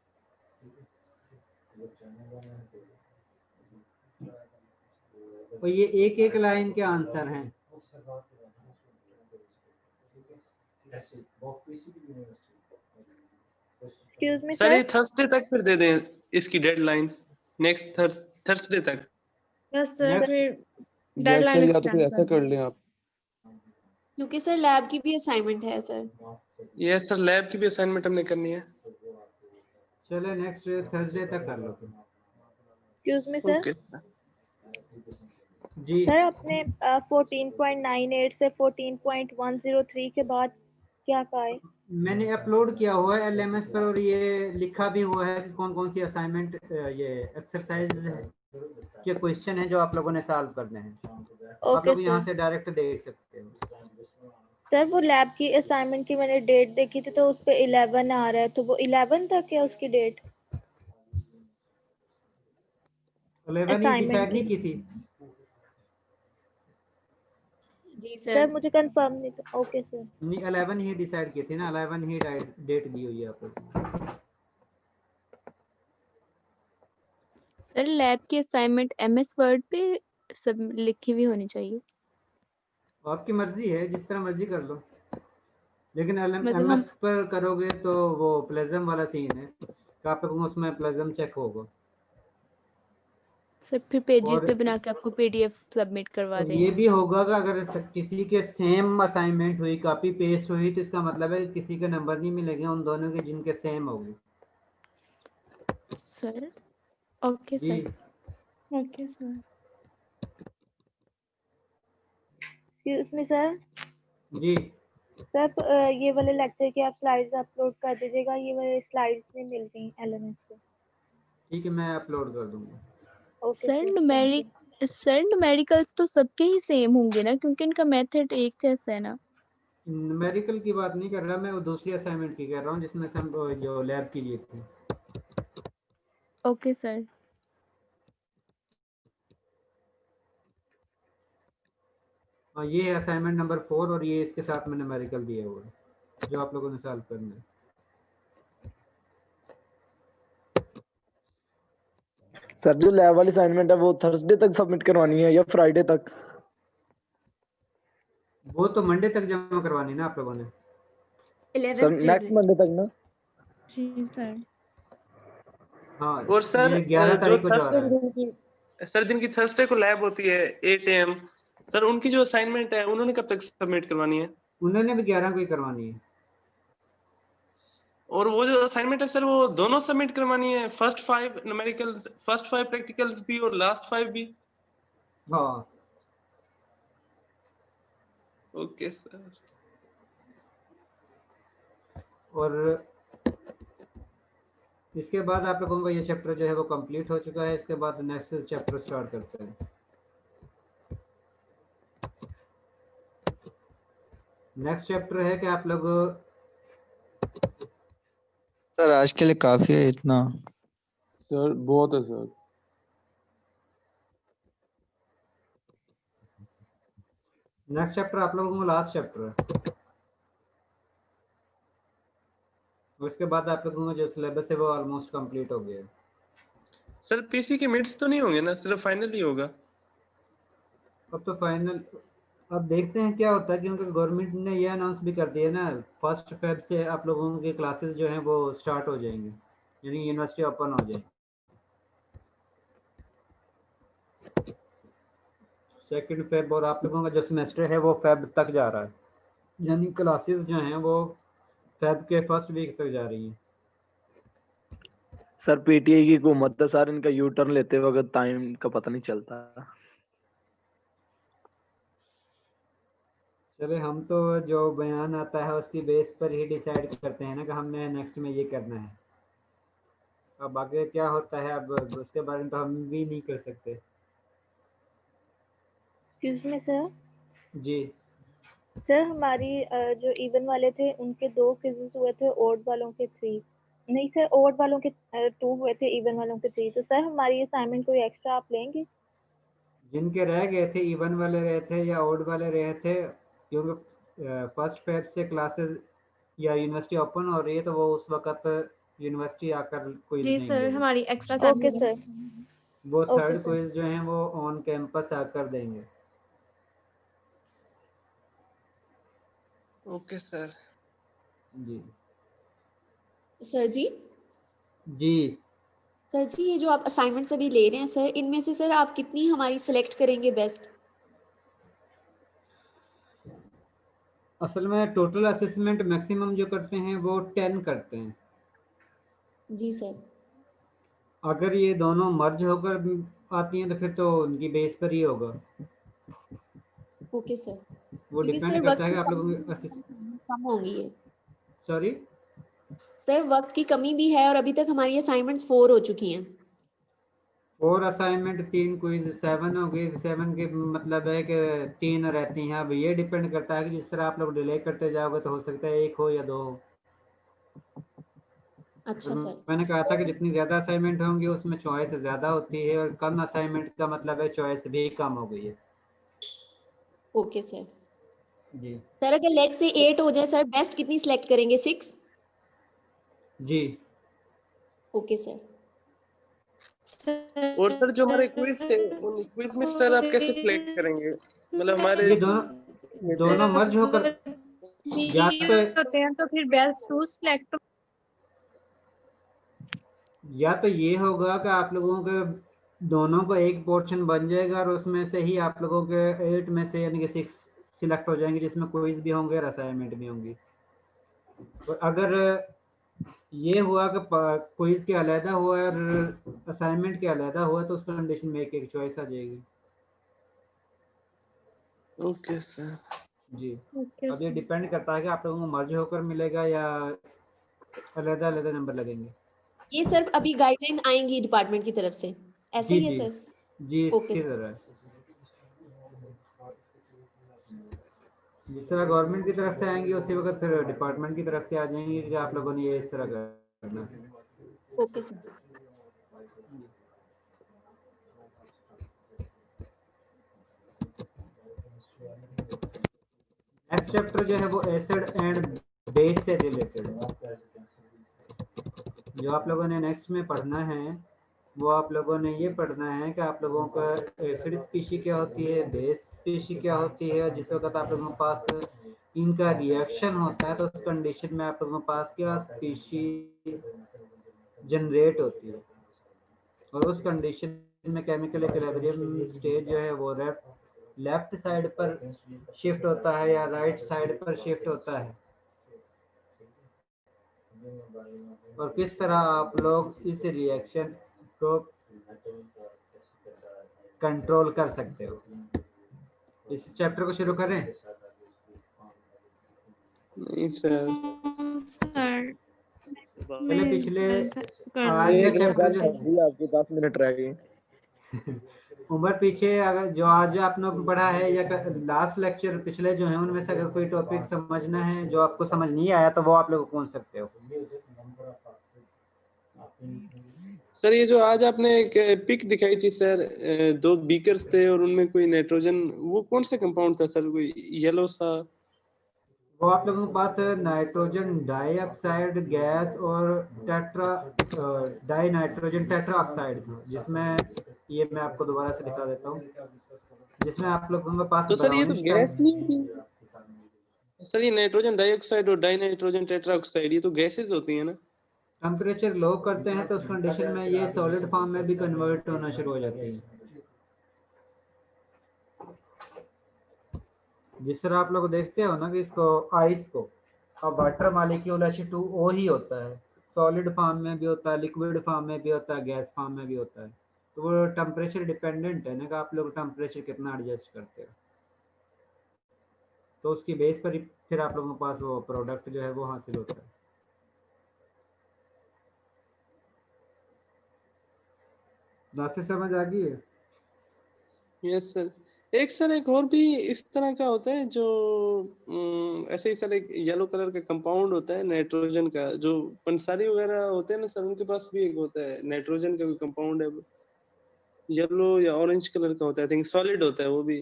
S1: और ये एक लाइन के आंसर हैं।
S8: सर ये थर्सडे तक फिर दे दें इसकी डेडलाइन, नेक्स्ट थर्सडे तक।
S4: यस सर, फिर
S12: या
S4: डेडलाइन
S12: तो फिर ऐसा कर लें आप,
S14: क्योंकि सर लैब की भी असाइनमेंट है सर।
S8: यस सर, लैब की भी असाइनमेंट हमने करनी है।
S1: चलो नेक्स्ट थर्सडे तक कर लो।
S10: Excuse me sir.
S8: ओके
S1: जी
S10: सर आपने 14.98 से 14.103 के बाद क्या कहा है?
S1: मैंने अपलोड किया हुआ है LMS पर, और ये लिखा भी हुआ है कि कौन कौन सी असाइनमेंट ये एक्सरसाइज के क्वेश्चन है जो आप लोगों ने सॉल्व करने हैं। आप लोग यहाँ से डायरेक्ट देख सकते हो।
S10: सर वो लैब की असाइनमेंट की मैंने डेट देखी थी तो उस पे 11 आ रहा है, तो वो 11 तक है उसकी डेट
S1: 11 ही
S10: असाइनमेंट
S1: डिसाइड नहीं
S10: की।
S1: की थी।
S14: जी
S10: सर
S14: सर।
S10: मुझे कंफर्म नहीं था। Okay sir.
S1: नहीं 11 ही डिसाइड की थी ना, 11 ही डेट दी हुई है आपको।
S15: सर लैब की असाइनमेंट एमएस वर्ड पे सब लिखी हुई होनी चाहिए।
S1: आपकी मर्जी है, जिस तरह मर्जी कर लो, लेकिन
S15: मतलब हम
S1: एमएस पर करोगे तो वो प्लेजम वाला सीन है, तो आप लोगों को उसमें प्लेजम चेक होगा।
S15: सर फिर पेजेस
S1: और
S15: पे बना के आपको पीडीएफ सबमिट करवा
S1: और
S15: देंगे।
S1: ये भी होगा कि अगर किसी के सेम असाइनमेंट हुई, कॉपी पेस्ट हुई, तो इसका मतलब है कि किसी के नंबर नहीं मिलेंगे उन दोनों के जिनके सेम होगी।
S15: सर ओके
S1: जी
S15: sir. Okay sir.
S10: Excuse me sir.
S1: जी
S10: सर ये वाले लेक्चर की आप स्लाइड्स अपलोड कर दीजिएगा, ये वाले स्लाइड्स नहीं मिलती एलएमएस पे।
S1: ठीक है, मैं अपलोड कर दूंगा।
S10: Okay
S15: sir
S10: sir, thank you.
S15: Numericals तो सबके ही सेम होंगे ना, क्योंकि इनका मेथड एक जैसा है ना।
S1: न्यूमेरिकल की बात नहीं कर रहा मैं, वो दूसरी असाइनमेंट की कर रहा हूँ जिसमें हम जो लैब की लिए थी।
S15: Okay sir.
S1: हाँ, ये है असाइनमेंट नंबर 4 और ये इसके साथ में न्यूमेरिकल दिया हुआ है जो आप लोगों ने सॉल्व करना है।
S16: सर जो लैब वाली असाइनमेंट है वो थर्सडे तक सबमिट करवानी है या फ्राइडे तक?
S1: वो तो मंडे तक जमा करवानी ना आप लोगों ने।
S16: सर नेक्स्ट मंडे तक ना?
S15: जी सर।
S1: हाँ,
S8: और सर
S1: ये 11
S8: जो
S1: तारीख को जा रहा है।
S8: सर जिनकी थर्सडे को लैब होती है 8 AM, सर उनकी जो असाइनमेंट है उन्होंने कब तक सबमिट करवानी है?
S1: उन्होंने भी 11 को ही करवानी है।
S8: और वो जो असाइनमेंट है सर वो दोनों सबमिट करवानी है, फर्स्ट 5 न्यूमेरिकल्स, फर्स्ट 5 प्रैक्टिकल्स भी और लास्ट 5 भी?
S1: हाँ
S8: ओके सर।
S1: और इसके बाद आप लोगों का ये चैप्टर जो है वो कंप्लीट हो चुका है। इसके बाद नेक्स्ट चैप्टर स्टार्ट करते हैं। नेक्स्ट चैप्टर है कि आप लोग
S7: सर आज के लिए काफी है इतना।
S12: सर बहुत है सर।
S1: नेक्स्ट चैप्टर आप लोगों को लास्ट चैप्टर है। उसके बाद आप लोगों का जो सिलेबस है वो ऑलमोस्ट कंप्लीट हो गया है।
S8: सर पीसी के मिड्स तो नहीं होंगे ना, सिर्फ फाइनल ही होगा?
S1: अब तो फाइनल, अब देखते हैं क्या होता है, क्योंकि गवर्नमेंट ने ये अनाउंस भी कर दिया ना 1 फेब से आप लोगों की क्लासेस जो हैं वो स्टार्ट हो जाएंगी, यानी यूनिवर्सिटी ओपन हो जाएगी। 2 फेब और आप लोगों का जो सेमेस्टर है वो फेब तक जा रहा है, यानी क्लासेस जो हैं वो फेब के फर्स्ट वीक तक जा रही हैं।
S16: सर पीटीआई की हुकूमत है सर, इनका यू टर्न लेते वक्त टाइम का पता नहीं चलता।
S1: चले, हम तो जो बयान आता है उसकी बेस पर ही डिसाइड करते हैं ना कि हमने नेक्स्ट में ये करना है। अब आगे क्या होता है अब उसके बारे में तो हम भी नहीं कर सकते।
S10: Excuse me sir.
S1: जी
S10: सर हमारी जो इवन वाले थे उनके 2 क्विज़ेस हुए थे, ओड वालों के 3 नहीं सर, ओड वालों के 2 हुए थे, इवन वालों के 3। तो सर हमारी असाइनमेंट कोई एक्स्ट्रा आप लेंगे?
S1: जिनके रह गए थे, इवन वाले रहे थे या ओड वाले रहे थे, क्योंकि 1 फेब से क्लासेस या यूनिवर्सिटी ओपन हो रही है तो वो उस वक्त यूनिवर्सिटी आकर क्विज
S4: जी सर,
S1: देंगे।
S4: हमारी एक्स्ट्रा
S10: ओके सर।
S1: वो
S10: ओके
S1: थर्ड
S10: सर।
S1: क्विज जो है वो ऑन कैंपस आकर देंगे।
S8: Okay sir.
S1: जी
S14: सर जी।
S1: जी
S14: सर जी ये जो आप असाइनमेंट्स अभी ले रहे हैं सर, इनमें से सर आप कितनी हमारी सिलेक्ट करेंगे बेस्ट?
S1: असल में टोटल असेसमेंट मैक्सिमम जो करते हैं वो 10 करते हैं।
S14: जी सर।
S1: अगर ये दोनों मर्ज होकर आती हैं तो फिर तो उनकी बेस पर ही होगा।
S14: Okay sir.
S1: वो
S14: क्योंकि
S1: डिपेंड
S14: सर
S1: करता
S14: वक्त
S1: है
S14: की
S1: कि आप लोगों
S14: कमी
S1: की
S14: कम होंगी ये।
S1: सॉरी
S14: सर वक्त की कमी भी है और अभी तक हमारी असाइनमेंट्स 4 हो चुकी हैं।
S1: और असाइनमेंट 3 क्विज 7 हो गई। 7 के मतलब है कि 3 रहती हैं। अब ये डिपेंड करता है कि जिस तरह आप लोग डिले करते जाओगे तो हो सकता है 1 हो या 2 हो।
S14: अच्छा सर।
S1: मैंने कहा था कि
S14: सर
S1: जितनी ज़्यादा असाइनमेंट होंगी उसमें चॉइस ज़्यादा होती है, और कम असाइनमेंट का मतलब है चॉइस भी कम हो गई है।
S14: Okay sir.
S1: जी
S14: सर अगर लेट से 8 हो जाए सर, बेस्ट कितनी सिलेक्ट करेंगे? 6?
S1: जी।
S14: Okay sir.
S8: और सर जो हमारे क्विज थे, उन क्विज में सर आप कैसे सिलेक्ट करेंगे? मतलब हमारे
S1: ये दोनों मर्ज होकर या तो
S4: होते हैं तो फिर बेस्ट टू सिलेक्ट।
S1: ये होगा कि आप लोगों के दोनों का एक पोर्शन बन जाएगा और उसमें से ही आप लोगों के 8 में से यानी कि 6 सिलेक्ट हो जाएंगे, जिसमें क्विज भी होंगे और असाइनमेंट भी होंगी। तो अगर ये हुआ कि क्विज के अलहदा हुआ और असाइनमेंट के अलहदा हुआ तो उस कंडीशन में एक चॉइस आ जाएगी।
S8: Okay sir.
S1: जी। अब ये डिपेंड करता है कि आप लोगों को मर्ज होकर मिलेगा या अलहदा अलहदा नंबर लगेंगे।
S14: ये सर अभी गाइडलाइन आएंगी डिपार्टमेंट की तरफ से, ऐसा
S1: जी
S14: ही है
S1: जी
S14: सर?
S1: जी,
S14: ओके
S1: इसी
S14: सर।
S1: तरह जिस तरह गवर्नमेंट की तरफ से आएंगी उसी वक्त फिर डिपार्टमेंट की तरफ से आ जाएंगी कि आप लोगों ने ये इस तरह करना है।
S14: Okay sir.
S1: नेक्स्ट चैप्टर जो है वो एसिड एंड बेस से रिलेटेड है। जो आप लोगों ने नेक्स्ट में पढ़ना है वो आप लोगों ने ये पढ़ना है कि आप लोगों का एसिड स्पीशी क्या होती है, बेस स्पीशी क्या होती है, और जिस वक्त आप लोगों के पास इनका रिएक्शन होता है तो उस कंडीशन में आप लोगों के पास क्या स्पीशी जनरेट होती है, और उस कंडीशन में केमिकल इक्विलिब्रियम स्टेज जो है वो लेफ्ट साइड पर शिफ्ट होता है या राइट साइड पर शिफ्ट होता है, और किस तरह आप लोग इस रिएक्शन को कंट्रोल कर सकते हो। इस चैप्टर को शुरू करें?
S8: नहीं सर।
S1: चले पिछले आज
S16: एक
S1: के
S16: मिनट
S1: चैप्टर
S16: सर, अभी आपके 10 मिनट रह गए।
S1: उम्र पीछे अगर जो आज आपने पढ़ा है या लास्ट लेक्चर पिछले जो है उनमें से अगर कोई टॉपिक समझना है जो आपको समझ नहीं आया तो वो आप लोग पूछ सकते हो।
S8: सर ये जो आज आपने एक पिक दिखाई थी सर, 2 बीकर्स थे और उनमें कोई नाइट्रोजन, वो कौन सा कंपाउंड था सर? कोई येलो सा?
S1: वो आप लोगों के पास नाइट्रोजन डाइऑक्साइड गैस और डाई नाइट्रोजन टेट्रा ऑक्साइड था, जिसमें ये मैं आपको दोबारा से दिखा देता हूँ, जिसमें आप लोगों के पास
S8: तो सर ये तो
S1: ब्राउनिश
S8: गैस नहीं थी सर? ये नाइट्रोजन डाइऑक्साइड और डाई नाइट्रोजन टेट्रा ऑक्साइड ये तो गैसेस होती है ना?
S1: टेम्परेचर लो करते हैं तो उस कंडीशन में ये सॉलिड फॉर्म में भी कन्वर्ट होना शुरू हो जाती है। जिस तरह आप लोग देखते हो ना कि इसको आइस को अब वाटर मॉलिक्यूल H2O ही होता है, सॉलिड फॉर्म में भी होता है, लिक्विड फॉर्म में भी होता है, गैस फॉर्म में भी होता है। तो वो टेम्परेचर डिपेंडेंट है ना कि आप लोग टेम्परेचर कितना एडजस्ट करते हो, तो उसकी बेस पर ही फिर आप लोगों के पास वो प्रोडक्ट जो है वो हासिल होता है। बातें समझ आ गई है?
S8: Yes sir. एक सर एक और भी इस तरह का होता है जो ऐसे ही सर, एक येलो कलर का कंपाउंड होता है नाइट्रोजन का, जो पंसारी वगैरह होते हैं ना सर, उनके पास भी एक होता है नाइट्रोजन का कोई कंपाउंड है, येलो या ऑरेंज कलर का होता है, आई थिंक सॉलिड होता है वो भी।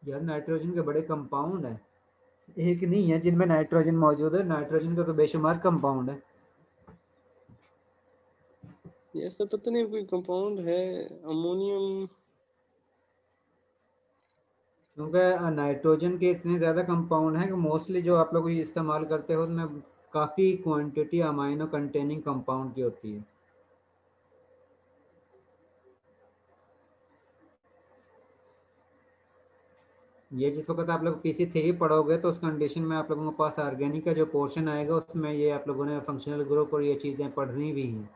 S1: यार नाइट्रोजन के बड़े कंपाउंड है, एक नहीं है जिनमें नाइट्रोजन मौजूद है। नाइट्रोजन का तो बेशुमार कंपाउंड है।
S8: ये सर पता नहीं कोई कंपाउंड है, अमोनियम।
S1: क्योंकि नाइट्रोजन के इतने ज़्यादा कंपाउंड हैं कि मोस्टली जो आप लोग इस्तेमाल करते हो उसमें काफ़ी क्वांटिटी अमाइनो कंटेनिंग कंपाउंड की होती है। ये जिस वक्त आप लोग PC3 पढ़ोगे तो उस कंडीशन में आप लोगों के पास ऑर्गेनिक का जो पोर्शन आएगा उसमें ये आप लोगों ने फंक्शनल ग्रुप और ये चीज़ें पढ़नी भी हैं।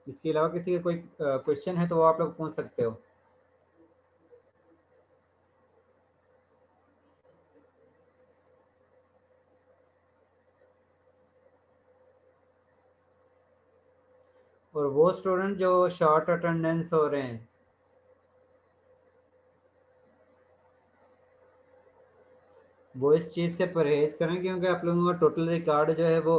S1: इसके अलावा किसी का कोई क्वेश्चन है तो वो आप लोग पूछ सकते हो। और वो स्टूडेंट जो शॉर्ट अटेंडेंस हो रहे हैं, वो इस चीज़ से परहेज करें, क्योंकि आप लोगों का टोटल रिकॉर्ड जो है वो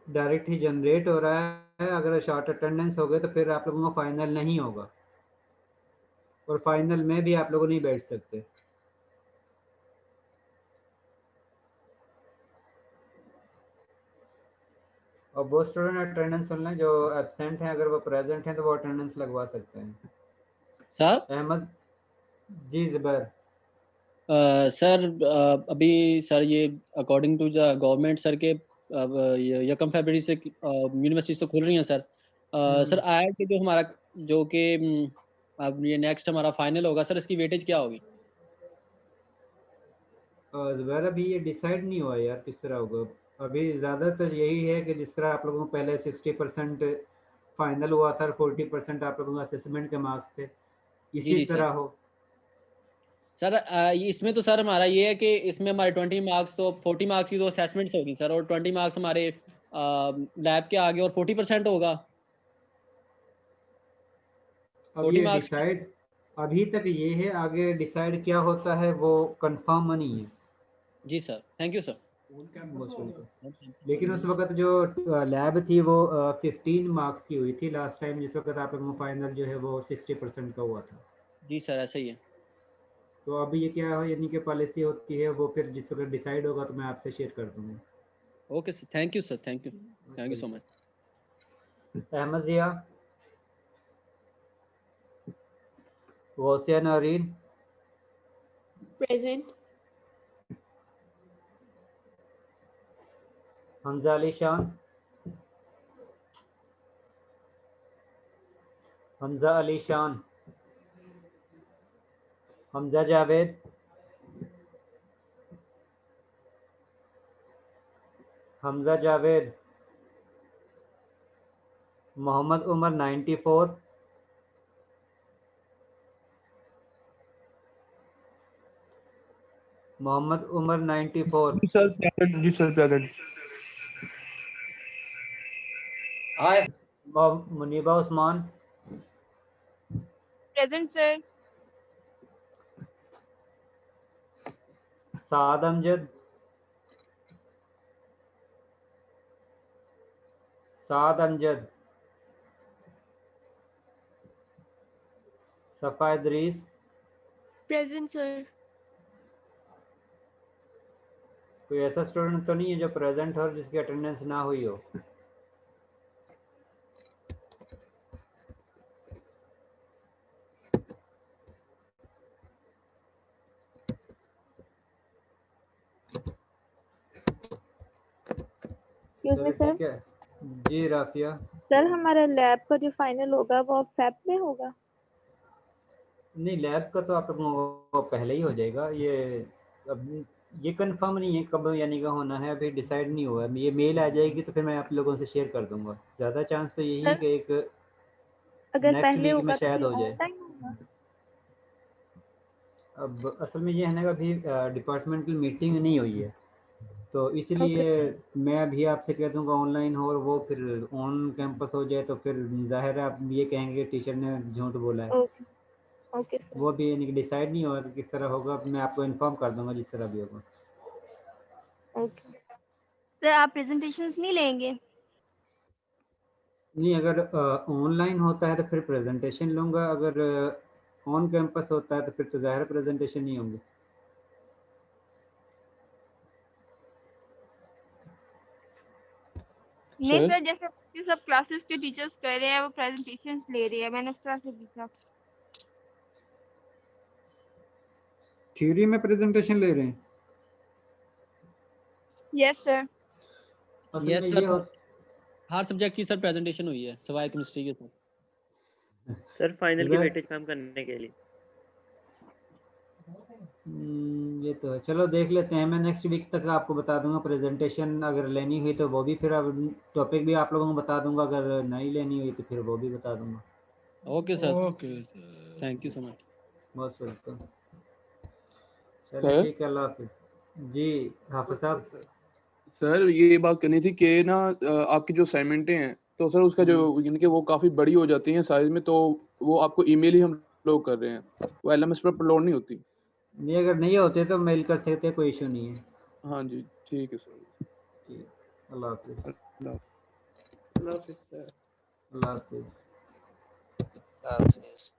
S1: डायरेक्ट ही जनरेट हो रहा है। अगर शॉर्ट अटेंडेंस हो गए तो फिर आप लोगों का फाइनल नहीं होगा, और फाइनल में भी आप लोग नहीं बैठ सकते। और वो स्टूडेंट अटेंडेंस सुन लें जो एब्सेंट हैं, अगर वो प्रेजेंट हैं तो वो अटेंडेंस लगवा सकते हैं।
S17: सर
S1: अहमद जी ज़ुबैर।
S17: सर अभी सर ये according to the government sir के यकम फरवरी से यूनिवर्सिटी से खुल रही हैं सर। सर IIT जो हमारा जो कि अब ये नेक्स्ट हमारा फाइनल होगा सर, इसकी वेटेज क्या होगी?
S1: ज़ुबैर अभी ये डिसाइड नहीं हुआ यार किस तरह होगा। अभी ज़्यादातर यही है कि जिस तरह आप लोगों को पहले 60% फाइनल हुआ था और 40% आप लोगों का असेसमेंट के मार्क्स थे,
S17: जी
S1: इसी
S17: जी सर।
S1: तरह हो।
S17: सर इसमें तो सर हमारा ये है कि इसमें हमारे 20 मार्क्स तो 40 मार्क्स की तो असेसमेंट्स होगी सर, और 20 मार्क्स हमारे लैब के आगे और 40% होगा।
S1: अब
S17: 40
S1: ये
S17: मार्क्स
S1: डिसाइड अभी तक ये है, आगे डिसाइड क्या होता है वो कंफर्म नहीं है।
S17: जी सर, थैंक यू सर।
S1: लेकिन उस वक्त जो लैब थी वो 15 मार्क्स की हुई थी लास्ट टाइम, जिस वक्त आप लोगों को फाइनल जो है वो 60% का हुआ था।
S17: जी सर, ऐसा ही है।
S1: तो अभी ये क्या है, यानी कि पॉलिसी होती है वो फिर जिस वक्त डिसाइड होगा तो मैं आपसे शेयर कर दूंगा।
S17: Okay sir, thank you sir, thank you so much.
S1: Ahmed Zia, Wosia Nareen,
S14: present.
S1: Hamza Ali Shan, Hamza Ali Shan, Hamza Javed, Hamza Javed, Mohammad Umar 94, Mohammad Umar 94,
S5: जी सर प्रेजेंट। जी sir present.
S1: Muniba Usman,
S4: present sir.
S1: Saad Amjad, Saad Amjad, Safa Idrees,
S15: present sir.
S1: कोई ऐसा स्टूडेंट तो नहीं है जो प्रेजेंट हो और जिसकी अटेंडेंस ना हुई हो?
S10: Excuse me sir.
S1: ठीक है जी राफिया।
S10: सर हमारा लैब का जो फाइनल होगा वो फेब में होगा?
S1: नहीं, लैब का तो आप लोगों को पहले ही हो जाएगा। ये अब ये कंफर्म नहीं है कब यानी का होना है, अभी डिसाइड नहीं हुआ है। ये मेल आ जाएगी तो फिर मैं आप लोगों से शेयर कर दूंगा। ज़्यादा चांस तो यही है कि एक
S10: अगर
S1: नेक्स्ट
S10: पहले
S1: वीक में
S10: होगा तो
S1: शायद
S10: फिर
S1: हो जाए।
S10: ऑनलाइन होगा?
S1: अब असल में ये है ना, अभी डिपार्टमेंटल मीटिंग नहीं हुई है, तो इसलिए मैं अभी आपसे कह दूंगा ऑनलाइन हो और वो फिर ऑन कैंपस हो जाए तो फिर जाहिर है आप ये कहेंगे टीचर ने झूठ बोला है।
S10: Okay okay sir.
S1: वो भी यानी कि डिसाइड नहीं हुआ कि किस तरह होगा। मैं आपको इन्फॉर्म कर दूंगा जिस तरह भी होगा।
S10: ओके
S4: सर आप प्रेजेंटेशंस नहीं लेंगे?
S1: नहीं, अगर ऑनलाइन होता है तो फिर प्रेजेंटेशन लूँगा, अगर ऑन कैंपस होता है तो फिर तो ज़ाहिर प्रेजेंटेशन नहीं होंगी।
S4: नहीं सर, जैसे सब क्लासेस के टीचर्स कह रहे हैं वो प्रेजेंटेशंस ले रहे हैं, मैंने उस तरह से पूछा।
S1: थ्योरी में प्रेजेंटेशन ले रहे हैं?
S4: Yes sir.
S1: असल
S17: यस
S1: में
S17: सर,
S1: ये हो
S17: हर सब्जेक्ट की सर प्रेजेंटेशन हुई है सिवाय केमिस्ट्री के।
S18: सर फाइनल की
S1: इधर-
S18: वेटेज कम करने के लिए।
S1: ये तो है। चलो देख लेते हैं। मैं नेक्स्ट वीक तक आपको बता दूंगा। प्रेजेंटेशन अगर लेनी हुई तो वो भी फिर अब टॉपिक भी आप लोगों को बता दूंगा, अगर नहीं लेनी हुई तो फिर वो भी बता दूंगा।
S17: Okay sir, okay thank you so much.
S1: बहुत वेलकम।
S12: सर?
S1: चलिए ठीक है, अल्लाह हाफिज। जी हाफिज साहब।
S12: सर ये बात करनी थी कि ना आपकी जो असाइनमेंटें हैं
S19: तो सर उसका जो यानी कि वो काफ़ी बड़ी हो जाती हैं साइज में, तो वो आपको ईमेल ही हम लोग कर रहे हैं, वो LMS पर अपलोड नहीं होती।
S1: नहीं, अगर नहीं होते तो मेल कर सकते हैं, कोई इशू नहीं है।
S19: हाँ जी, ठीक है सर।
S1: ठीक, अल्लाह हाफिज़।
S8: अल्लाह हाफिज़ सर।
S1: अल्लाह हाफिज़।
S7: हाफिज़।